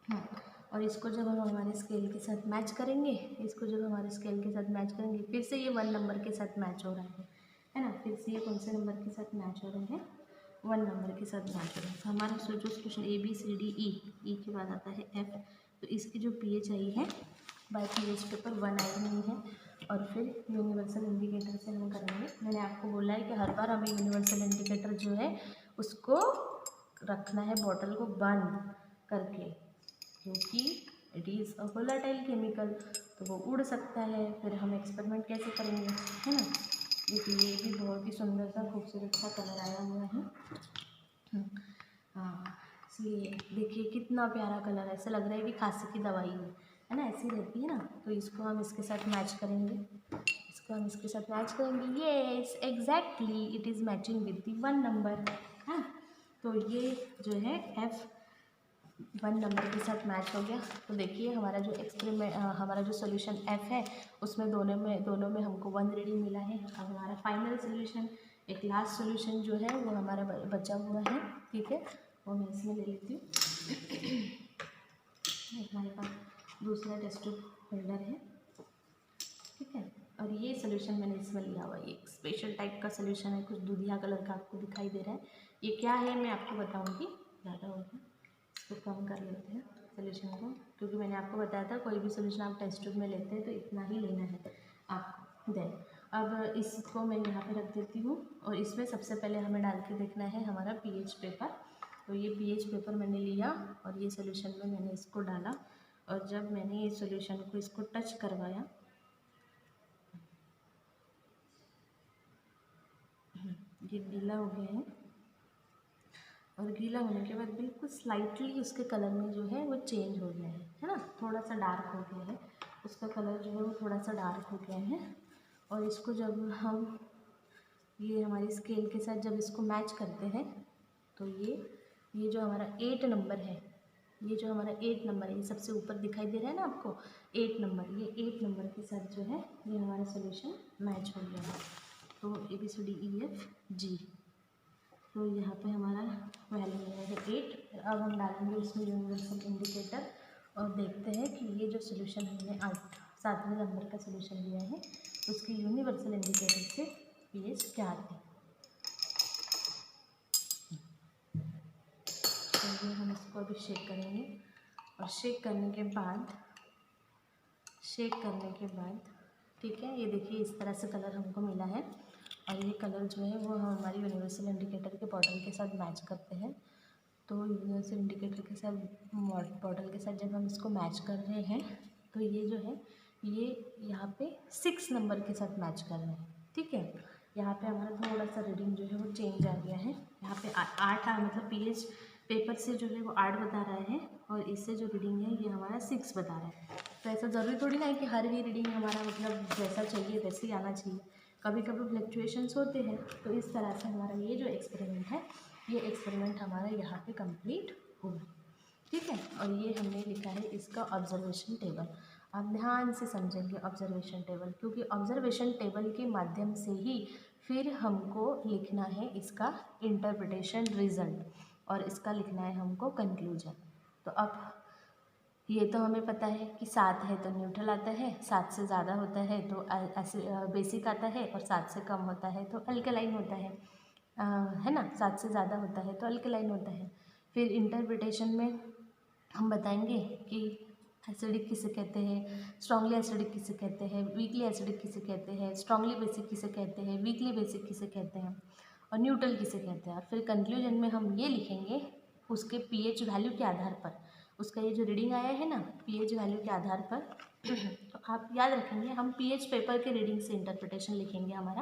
हाँ, और इसको जब हम हमारे स्केल के साथ मैच करेंगे, इसको जब हमारे स्केल के साथ मैच करेंगे फिर से ये 1 नंबर के साथ मैच हो रहा है ना। फिर से ये कौन से नंबर के साथ मैच हो रहे हैं, 1 नंबर के साथ मैच हो रहे हैं। तो हमारा जो क्वेश्चन ABCD E के बाद आता है F, तो इसकी जो पीएच आई है बाय पीएच पेपर 1 आई नहीं है। और फिर यूनिवर्सल इंडिकेटर से हम करेंगे। मैंने आपको बोला है कि हर बार हमें यूनिवर्सल इंडिकेटर जो है उसको रखना है बॉटल को बंद करके, क्योंकि it is a volatile chemical, तो वो उड़ सकता है। फिर हम एक्सपेरिमेंट कैसे करेंगे, है ना। देखिए ये भी बहुत ही सुंदर सा खूबसूरत सा कलर आया हुआ है। हाँ, इसलिए देखिए कितना प्यारा कलर है, ऐसा लग रहा है कि खांसी की दवाई है ना, ऐसी रहती है ना। तो इसको हम इसके साथ मैच करेंगे, इसको हम इसके साथ मैच करेंगे। Yes exactly it is matching with the 1 number. हाँ, तो ये जो है F1 नंबर के साथ मैच हो गया। तो देखिए हमारा जो एक्सपेरिमेंट हमारा जो सोल्यूशन F है उसमें दोनों में हमको 1 रीडिंग मिला है। अब हमारा फाइनल सोल्यूशन, एक लास्ट सोल्यूशन जो है वो हमारा बचा हुआ है, ठीक है, वो मैं इसमें ले लेती हूँ। हमारे पास दूसरा टेस्ट ट्यूब होल्डर है, ठीक है, और ये सोल्यूशन मैंने इसमें लिया हुआ है। एक स्पेशल टाइप का सोल्यूशन है, कुछ दूधिया कलर का आपको दिखाई दे रहा है। ये क्या है मैं आपको बताऊँगी, ज़्यादा होगा इसको कम कर लेते हैं सोल्यूशन को, क्योंकि मैंने आपको बताया था कोई भी सोल्यूशन आप टेस्ट ट्यूब में लेते हैं तो इतना ही लेना है आपको। देन अब इसको मैं यहाँ पे रख देती हूँ और इसमें सबसे पहले हमें डाल के देखना है हमारा पीएच पेपर। तो तो ये पीएच पेपर मैंने लिया और ये सॉल्यूशन में मैंने इसको डाला, और जब मैंने ये सॉल्यूशन को इसको टच करवाया, ये गीला हो गया है, और गीला होने के बाद बिल्कुल स्लाइटली उसके कलर में जो है वो चेंज हो गया है ना, थोड़ा सा डार्क हो गया है, उसका कलर जो है वो थोड़ा सा डार्क हो गया है। और इसको जब हम ये हमारी स्केल के साथ जब इसको मैच करते हैं तो ये जो हमारा 8 नंबर है, ये जो हमारा 8 नंबर है, ये सबसे ऊपर दिखाई दे रहा है ना आपको 8 नंबर, ये 8 नंबर के साथ जो है ये हमारा सॉल्यूशन मैच हो गया है। तो ABCDEFG, तो यहाँ पे हमारा वैल्यू है 8। अब हम डालेंगे उसमें यूनिवर्सल इंडिकेटर और देखते हैं कि ये जो सॉल्यूशन हमने 7वें नंबर का सॉल्यूशन लिया है उसकी यूनिवर्सल इंडिकेटर से पीएच क्या आती है। तो ये हम इसको अभी शेक करेंगे, और शेक करने के बाद ठीक है, ये देखिए इस तरह से कलर हमको मिला है, और ये कलर जो है वो हमारी यूनिवर्सल इंडिकेटर के बॉटल के साथ मैच करते हैं। तो यूनिवर्सल इंडिकेटर के साथ बॉटल के साथ जब हम इसको मैच कर रहे हैं तो ये जो है ये यहाँ पे 6 नंबर के साथ मैच कर रहे हैं। ठीक है, यहाँ पे हमारा थोड़ा सा रीडिंग जो है वो चेंज आ गया है, यहाँ पे 8 मतलब पीएच पेपर से जो है वो 8 बता रहा है, और इससे जो रीडिंग है ये हमारा 6 बता रहा है। तो ऐसा ज़रूरी थोड़ी ना है कि हर ही रीडिंग हमारा मतलब जैसा चाहिए वैसे ही आना चाहिए, कभी कभी फ्लक्चुएशंस होते हैं। तो इस तरह से हमारा ये जो एक्सपेरिमेंट है, ये एक्सपेरिमेंट हमारा यहाँ पे कंप्लीट हुआ। ठीक है, और ये हमने लिखा है इसका ऑब्जर्वेशन टेबल। आप ध्यान से समझेंगे ऑब्जर्वेशन टेबल, क्योंकि ऑब्जर्वेशन टेबल के माध्यम से ही फिर हमको लिखना है इसका इंटरप्रिटेशन रिजल्ट, और इसका लिखना है हमको कंक्लूजन। तो अब ये तो हमें पता है कि 7 है तो न्यूट्रल आता है, 7 से ज़्यादा होता है तो बेसिक आता है, और 7 से कम होता है तो अल्कलाइन होता है ना, 7 से ज़्यादा होता है तो अल्कलाइन होता है। फिर इंटरप्रिटेशन में हम बताएंगे कि एसिडिक किसे कहते हैं, स्ट्रांगली एसिडिक किसे कहते हैं, वीकली एसिडिक किसे कहते हैं, स्ट्रांगली बेसिक किसे कहते हैं, वीकली बेसिक किसे कहते हैं, और न्यूट्रल किसे कहते हैं। और फिर कंक्लूजन में हम ये लिखेंगे उसके पीएच वैल्यू के आधार पर, उसका ये जो रीडिंग आया है ना पीएच वैल्यू के आधार पर तो आप याद रखेंगे हम पीएच पेपर के रीडिंग से इंटरप्रिटेशन लिखेंगे हमारा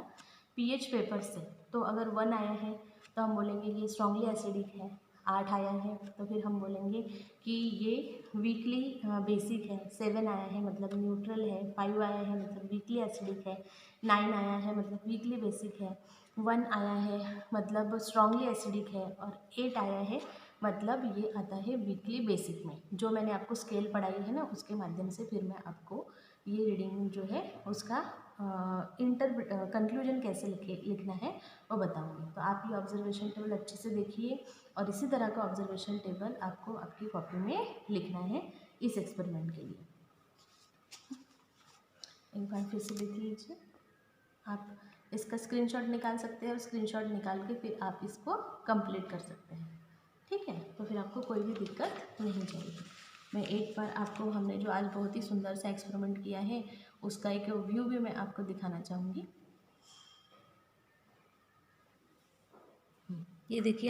पीएच पेपर से। तो अगर 1 आया है तो हम बोलेंगे ये स्ट्रांगली एसिडिक है, 8 आया है तो फिर हम बोलेंगे कि ये वीकली बेसिक है, 7 आया है मतलब न्यूट्रल है, 5 आया है मतलब वीकली एसिडिक है, 9 आया है मतलब वीकली बेसिक है, 1 आया है मतलब स्ट्रांगली एसिडिक है, और 8 आया है मतलब ये आता है वीकली बेसिक में। जो मैंने आपको स्केल पढ़ाई है ना उसके माध्यम से फिर मैं आपको ये रीडिंग जो है उसका कंक्लूजन कैसे लिखना है वो बताऊंगी। तो आप ये ऑब्जर्वेशन टेबल अच्छे से देखिए, और इसी तरह का ऑब्जर्वेशन टेबल आपको आपकी कॉपी में लिखना है इस एक्सपेरिमेंट के लिए। एक बार फिर से देख लीजिए, आप इसका स्क्रीनशॉट निकाल सकते हैं, और स्क्रीनशॉट निकाल के फिर आप इसको कंप्लीट कर सकते हैं। ठीक है, तो फिर आपको कोई भी दिक्कत नहीं जाएगी। मैं एक बार आपको हमने जो आज बहुत ही सुंदर सा एक्सपेरिमेंट किया है उसका एक व्यू भी मैं आपको दिखाना चाहूँगी। ये देखिए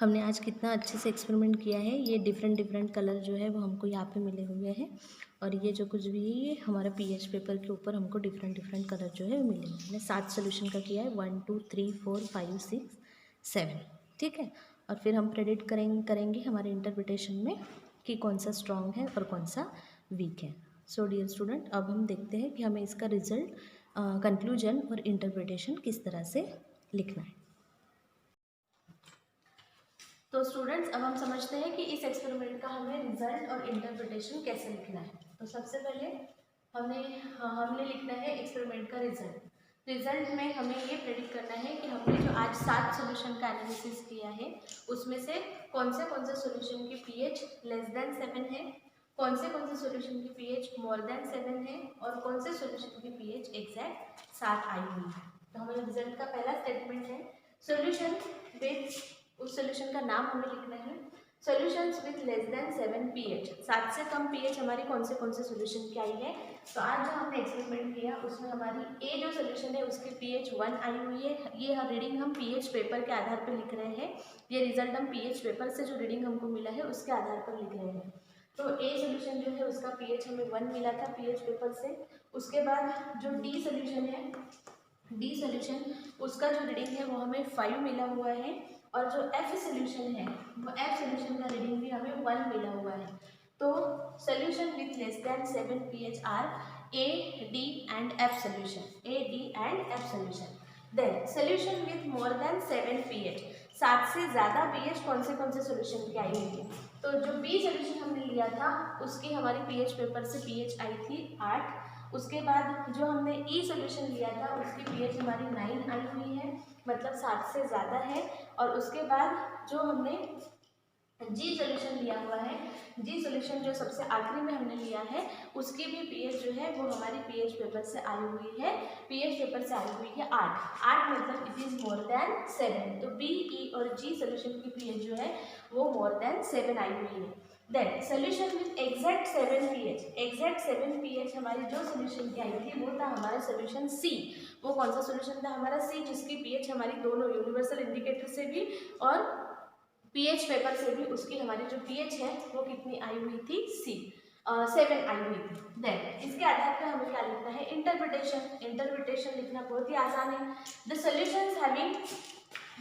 हमने आज कितना अच्छे से एक्सपेरिमेंट किया है। ये डिफरेंट कलर जो है वो हमको यहाँ पे मिले हुए हैं, और ये जो कुछ भी है ये हमारा पीएच पेपर के ऊपर हमको डिफरेंट कलर जो है वो मिले हैं। हमने 7 सोल्यूशन का किया है, 1 2 3 4 5 6 7। ठीक है, और फिर हम प्रेडिक्ट करेंगे हमारे इंटरप्रिटेशन में कि कौन सा स्ट्रॉन्ग है और कौन सा वीक है। सो डियर स्टूडेंट, अब हम देखते हैं कि हमें इसका रिजल्ट, कंक्लूजन और इंटरप्रिटेशन किस तरह से लिखना है। तो स्टूडेंट्स, अब हम समझते हैं कि इस एक्सपेरिमेंट का हमें रिजल्ट और इंटरप्रिटेशन कैसे लिखना है। तो सबसे पहले हमने लिखना है एक्सपेरिमेंट का रिजल्ट में हमें ये प्रेडिक्ट करना है कि हमने जो आज 7 सॉल्यूशन का एनालिसिस किया है उसमें से कौन से सॉल्यूशन की पीएच लेस देन 7 है, कौन से सॉल्यूशन की पीएच मोर देन 7 है, और कौन से सॉल्यूशन की पीएच एग्जैक्ट 7 आई हुई है। तो हमें रिजल्ट का पहला स्टेटमेंट है सॉल्यूशन विथ, उस सॉल्यूशन का नाम हमें लिखना है। Solutions with less than 7 pH, 7 से कम pH हमारी कौन से सॉल्यूशन की आई है। तो आज जो हमने एक्सपेरिमेंट किया उसमें हमारी ए जो सॉल्यूशन है उसकी pH 1 आई हुई है। ये रीडिंग हम pH पेपर के आधार पर लिख रहे हैं। ये रिजल्ट हम pH पेपर से जो रीडिंग हमको मिला है उसके आधार पर लिख रहे हैं। तो ए सोल्यूशन जो है उसका pH हमें 1 मिला था pH पेपर से। उसके बाद जो डी सोल्यूशन है, डी सोल्यूशन उसका जो रीडिंग है वो हमें 5 मिला हुआ है। और जो एफ सोल्यूशन है वो एफ सोल्यूशन का रीडिंग भी हमें 1 मिला हुआ है। तो solution with less than 7 pH are A, D and F solution, A, D and F solution. Then solution with more than 7 pH, 7 से ज़्यादा pH कौन से सोल्यूशन की आई हुई है। तो जो बी सोल्यूशन हमने लिया था उसकी हमारी pH पेपर से pH आई थी 8। उसके बाद जो हमने ई सोल्यूशन लिया था उसकी pH हमारी 9 आई हुई है, मतलब 7 से ज़्यादा है। और उसके बाद जो हमने जी सोल्यूशन लिया हुआ है, जी सोल्यूशन जो सबसे आखिरी में हमने लिया है उसकी भी pH जो है वो हमारी pH पेपर से आई हुई है, pH पेपर से आई हुई है 8 मतलब इट इज़ मोर देन 7। तो बी, ई और जी सोल्यूशन की pH जो है वो मोर देन 7 आई हुई है। Then solution with exact 7 pH, exact 7 pH हमारी जो सोल्यूशन की आई थी वो था हमारा सोल्यूशन सी। वो कौन सा सोल्यूशन था हमारा सी, जिसकी pH हमारी दोनों यूनिवर्सल इंडिकेटर से भी और pH पेपर से भी उसकी हमारी जो pH है वो कितनी आई हुई थी, सी 7 आई हुई थी। देन इसके आधार पर हमें क्या लिखना है, इंटरप्रिटेशन लिखना बहुत ही आसान है। The solutions having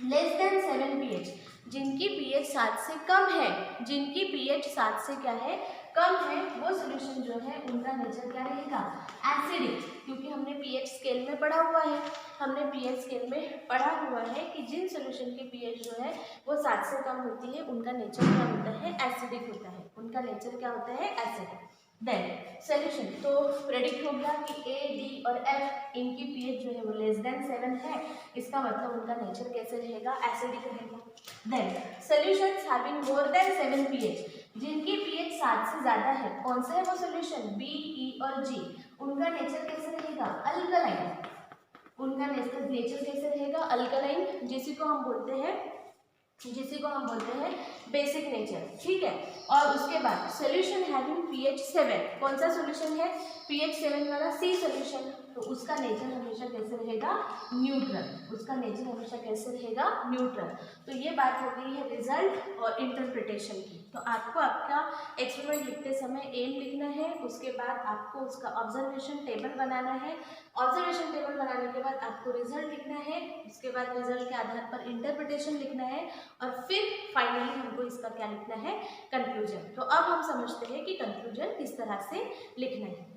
less than 7 pH, जिनकी pH 7 से कम है, जिनकी pH 7 से क्या है, कम है, वो सोल्यूशन जो है उनका नेचर क्या रहेगा, एसिडिक। क्योंकि हमने pH स्केल में पढ़ा हुआ है, हमने pH स्केल में पढ़ा हुआ है कि जिन सोल्यूशन की pH जो है वो 7 से कम होती है उनका नेचर क्या होता है, एसिडिक होता है, उनका नेचर क्या होता है, एसिडिक। देन सोल्यूशन तो प्रेडिक्ट हो गया कि ए, डी और एफ इनकी pH जो है वो लेस देन 7 है, इसका मतलब उनका नेचर कैसे रहेगा, एसिडिक रहेगा। Then solutions having more than 7 pH, जिनकी pH 7 से ज़्यादा है, कौन सा है वो सोल्यूशन, बी, ई और जी, उनका नेचर कैसे रहेगा, अल्कलाइन। उनका नेचर कैसे रहेगा, अल्कलाइन, जिसी को हम बोलते हैं बेसिक नेचर, ठीक है। और उसके बाद सोल्यूशन हैविंग pH 7, कौन सा सोल्यूशन है, pH 7 वाला सी सोल्यूशन, तो उसका नेचर हमेशा कैसे रहेगा, न्यूट्रल, उसका नेचर हमेशा कैसे रहेगा, न्यूट्रल। तो ये बात हो गई है रिजल्ट और इंटरप्रिटेशन की। तो आपको आपका एक्सपेरिमेंट लिखते समय एम लिखना है, उसके बाद आपको उसका ऑब्जर्वेशन टेबल बनाना है, ऑब्जर्वेशन टेबल बनाने के बाद आपको रिजल्ट लिखना है, उसके बाद रिजल्ट के आधार पर इंटरप्रिटेशन लिखना है और फिर फाइनली हमको इसका क्या लिखना है, कंक्लूजन। तो अब हम समझते हैं कि कंक्लूजन किस तरह से लिखना है।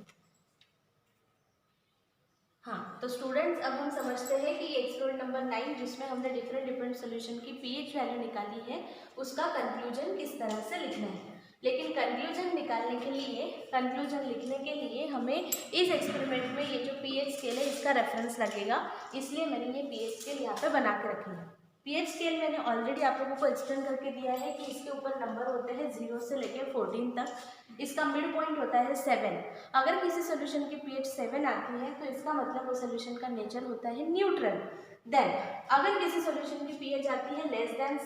हाँ, तो स्टूडेंट्स अब हम समझते हैं कि एक्सपेरिमेंट नंबर 9 जिसमें हमने डिफरेंट सोल्यूशन की pH वैल्यू निकाली है उसका कंक्लूजन किस तरह से लिखना है। लेकिन कंक्लूजन निकालने के लिए, कंक्लूजन लिखने के लिए हमें इस एक्सपेरिमेंट में ये जो pH स्केल है इसका रेफरेंस लगेगा, इसलिए मैंने ये pH स्केल यहाँ पे बना के रखी है। pH स्केल मैंने ऑलरेडी आप लोगों को एक्सप्लेन करके दिया है कि इसके ऊपर नंबर होते हैं 0 से लेकर 14 तक, इसका मिड पॉइंट होता है 7। अगर किसी सोल्यूशन की pH 7 आती है तो इसका मतलब वो सोल्यूशन का नेचर होता है न्यूट्रल। देन अगर किसी सोल्यूशन की pH आती है लेस देन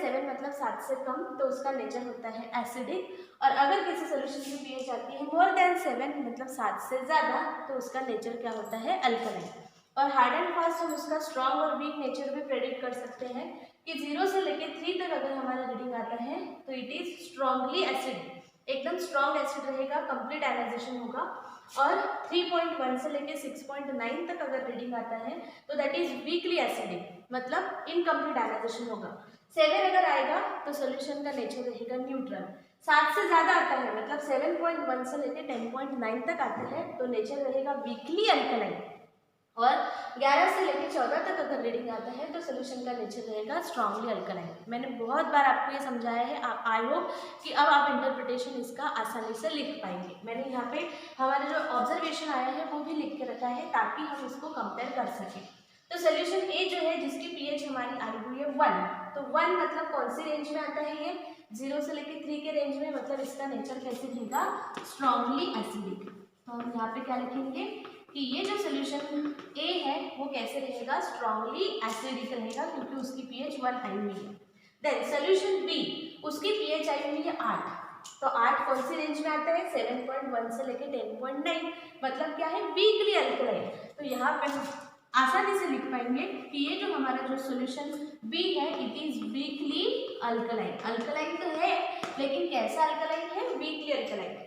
7 मतलब 7 से कम, तो उसका नेचर होता है एसिडिक। और अगर किसी सोल्यूशन की pH आती है मोर देन 7 मतलब 7 से ज़्यादा, तो उसका नेचर क्या होता है, अल्कलाइन। और हार्ड एंड फास्ट हम उसका स्ट्रॉन्ग और वीक नेचर भी प्रेडिक्ट कर सकते हैं कि 0 से लेकर 3 तक अगर हमारा रीडिंग आता है तो इट इज स्ट्रॉन्गली एसिडिक, एकदम स्ट्रॉन्ग एसिड रहेगा, कंप्लीट आयनाइजेशन होगा। और 3.1 से लेकर 6.9 तक अगर रीडिंग आता है तो दैट इज वीकली एसिडिक, मतलब इनकम्प्लीट आयनाइजेशन होगा। 7 अगर आएगा तो सोल्यूशन का नेचर रहेगा न्यूट्रल। 7 से ज़्यादा आता है मतलब 7.1 से लेकर 10.9 तक आता है तो नेचर रहेगा वीकली अल्कलाइन। और 11 से लेकर 14 तक अगर रीडिंग आता है तो सोल्यूशन का नेचर रहेगा स्ट्रांगली अल्कलाइन। मैंने बहुत बार आपको ये समझाया है, आई होप कि अब आप इंटरप्रिटेशन इसका आसानी से लिख पाएंगे। मैंने यहाँ पे हमारा जो ऑब्जर्वेशन आया है वो भी लिख के रखा है ताकि हम इसको कंपेयर कर सकें। तो सोल्यूशन ए जो है जिसकी pH हमारी आई हुई है 1, तो 1 मतलब कौन सी रेंज में आता है, ये 0 से लेकर 3 के रेंज में, मतलब इसका नेचर कैसे रहेगा, स्ट्रांगली एसिडिक। तो हम यहाँ पे क्या लिखेंगे कि ये जो सोल्यूशन ए है वो कैसे रहेगा, स्ट्रांगली एसिडिक रहेगा क्योंकि उसकी pH 1 आई हुई है। देन सोल्यूशन बी, उसकी पीएच आई हुई है 8। तो 8 कौन सी रेंज में आता है? 7.1 से लेके 10.9, मतलब क्या है? Weekly alkaline. तो यहाँ पे हम आसानी से लिख पाएंगे कि ये जो हमारा जो सोल्यूशन बी है, it is weekly alkaline. Alkaline तो है, लेकिन कैसा अल्कलाइन है? Weekly alkaline.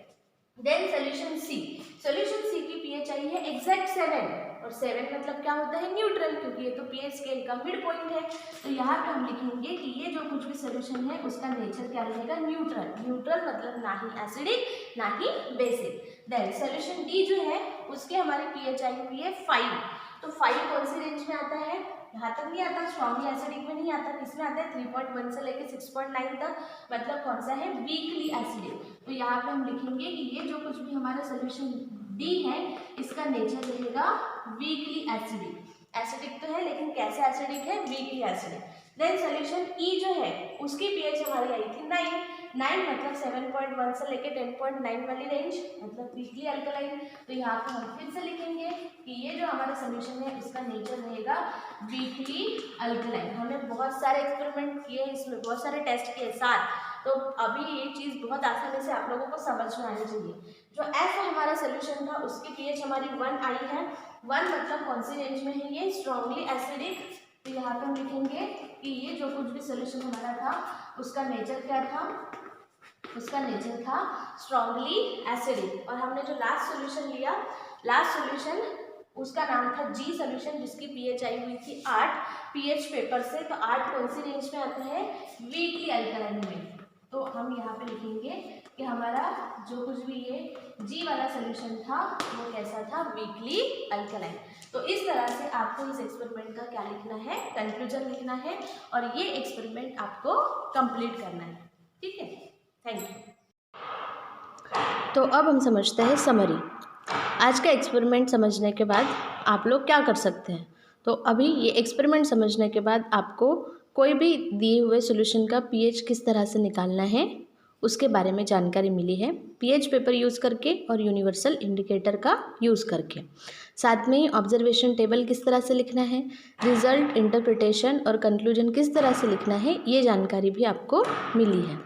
देन सोल्यूशन सी, सोल्यूशन सी की पीएच आई है एग्जैक्ट 7, और 7 मतलब क्या होता है? न्यूट्रल, क्योंकि ये तो पीएच स्केल का मिड पॉइंट है। तो यहाँ पे हम लिखेंगे कि ये जो कुछ भी सोल्यूशन है उसका नेचर क्या रहेगा? न्यूट्रल। न्यूट्रल मतलब ना ही एसिडिक ना ही बेसिक। देन सोल्यूशन डी जो है उसके हमारी पीएच आई हुई है 5। तो 5 कौन सी रेंज में आता है? यहाँ तक नहीं आता, स्ट्रॉन्गली एसिडिक में नहीं आता। किसमें आता है? 3.1 से लेके 6.9 तक, मतलब कौन सा है? Weakly acidic. तो यहाँ पे हम लिखेंगे कि ये जो कुछ भी हमारा सोल्यूशन डी है इसका नेचर रहेगा वीकली एसिडिक। एसिडिक तो है, लेकिन कैसे एसिडिक है? Weakly acidic. देन सोल्यूशन ई जो है उसकी पीएच हमारी आई थी 9 मतलब 7.1 से लेके 10.9 वाली रेंज, मतलब वीकली अल्कलाइन। तो यहाँ पे हम फिर से लिखेंगे कि ये जो हमारा सोल्यूशन है उसका नेचर रहेगा वीकली अल्कलाइन। हमने बहुत सारे एक्सपेरिमेंट किए, इसमें बहुत सारे टेस्ट किए साथ, तो अभी ये चीज़ बहुत आसानी से आप लोगों को समझ में आनी चाहिए। जो एफ हमारा सोल्यूशन था उसकी पीएच हमारी 1 आई है। 1 मतलब कौन सी रेंज में है? ये स्ट्रॉन्गली एसिडिक। तो यहाँ पे हम लिखेंगे कि ये जो कुछ भी सोल्यूशन हमारा था उसका नेचर क्या था? उसका नेचर था स्ट्रॉन्गली एसिडिक। और हमने जो लास्ट सॉल्यूशन लिया, लास्ट सॉल्यूशन उसका नाम था जी सॉल्यूशन, जिसकी पीएच आई हुई थी 8 पीएच पेपर से। तो 8 कौन सी रेंज में आता है? वीकली अल्कलाइन में। तो हम यहाँ पे लिखेंगे कि हमारा जो कुछ भी ये जी वाला सॉल्यूशन था वो कैसा था? Weekly alkaline. तो इस तरह से आपको इस एक्सपेरिमेंट का क्या लिखना है? कंक्लूजन लिखना है, और ये एक्सपेरिमेंट आपको कंप्लीट करना है। ठीक है, थैंक यू। तो अब हम समझते हैं समरी। आज का एक्सपेरिमेंट समझने के बाद आप लोग क्या कर सकते हैं? तो अभी ये एक्सपेरिमेंट समझने के बाद आपको कोई भी दिए हुए सॉल्यूशन का पीएच किस तरह से निकालना है उसके बारे में जानकारी मिली है, पीएच पेपर यूज़ करके और यूनिवर्सल इंडिकेटर का यूज़ करके। साथ में ही ऑब्जर्वेशन टेबल किस तरह से लिखना है, रिजल्ट, इंटरप्रिटेशन और कंक्लूजन किस तरह से लिखना है, ये जानकारी भी आपको मिली है।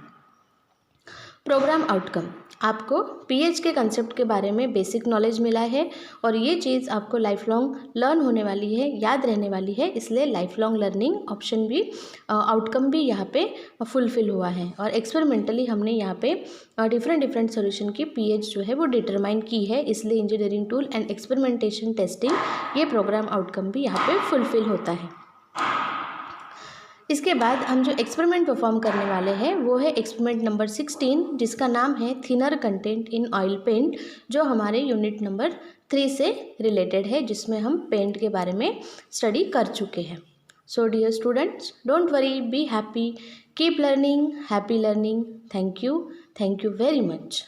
प्रोग्राम आउटकम, आपको पीएच के कंसेप्ट के बारे में बेसिक नॉलेज मिला है, और ये चीज़ आपको लाइफ लॉन्ग लर्न होने वाली है, याद रहने वाली है, इसलिए लाइफ लॉन्ग लर्निंग ऑप्शन भी, आउटकम भी यहाँ पे फुलफिल हुआ है। और एक्सपेरिमेंटली हमने यहाँ पे डिफरेंट सॉल्यूशन की पीएच जो है वो डिटरमाइन की है, इसलिए engineering tool and experimentation testing ये प्रोग्राम आउटकम भी यहाँ पे फुलफिल होता है। इसके बाद हम जो एक्सपेरिमेंट परफॉर्म करने वाले हैं वो है एक्सपेरिमेंट नंबर 16, जिसका नाम है thinner content in oil paint, जो हमारे यूनिट नंबर 3 से रिलेटेड है, जिसमें हम पेंट के बारे में स्टडी कर चुके हैं। So dear students, don't worry, be happy, keep learning, happy learning. Thank you very much.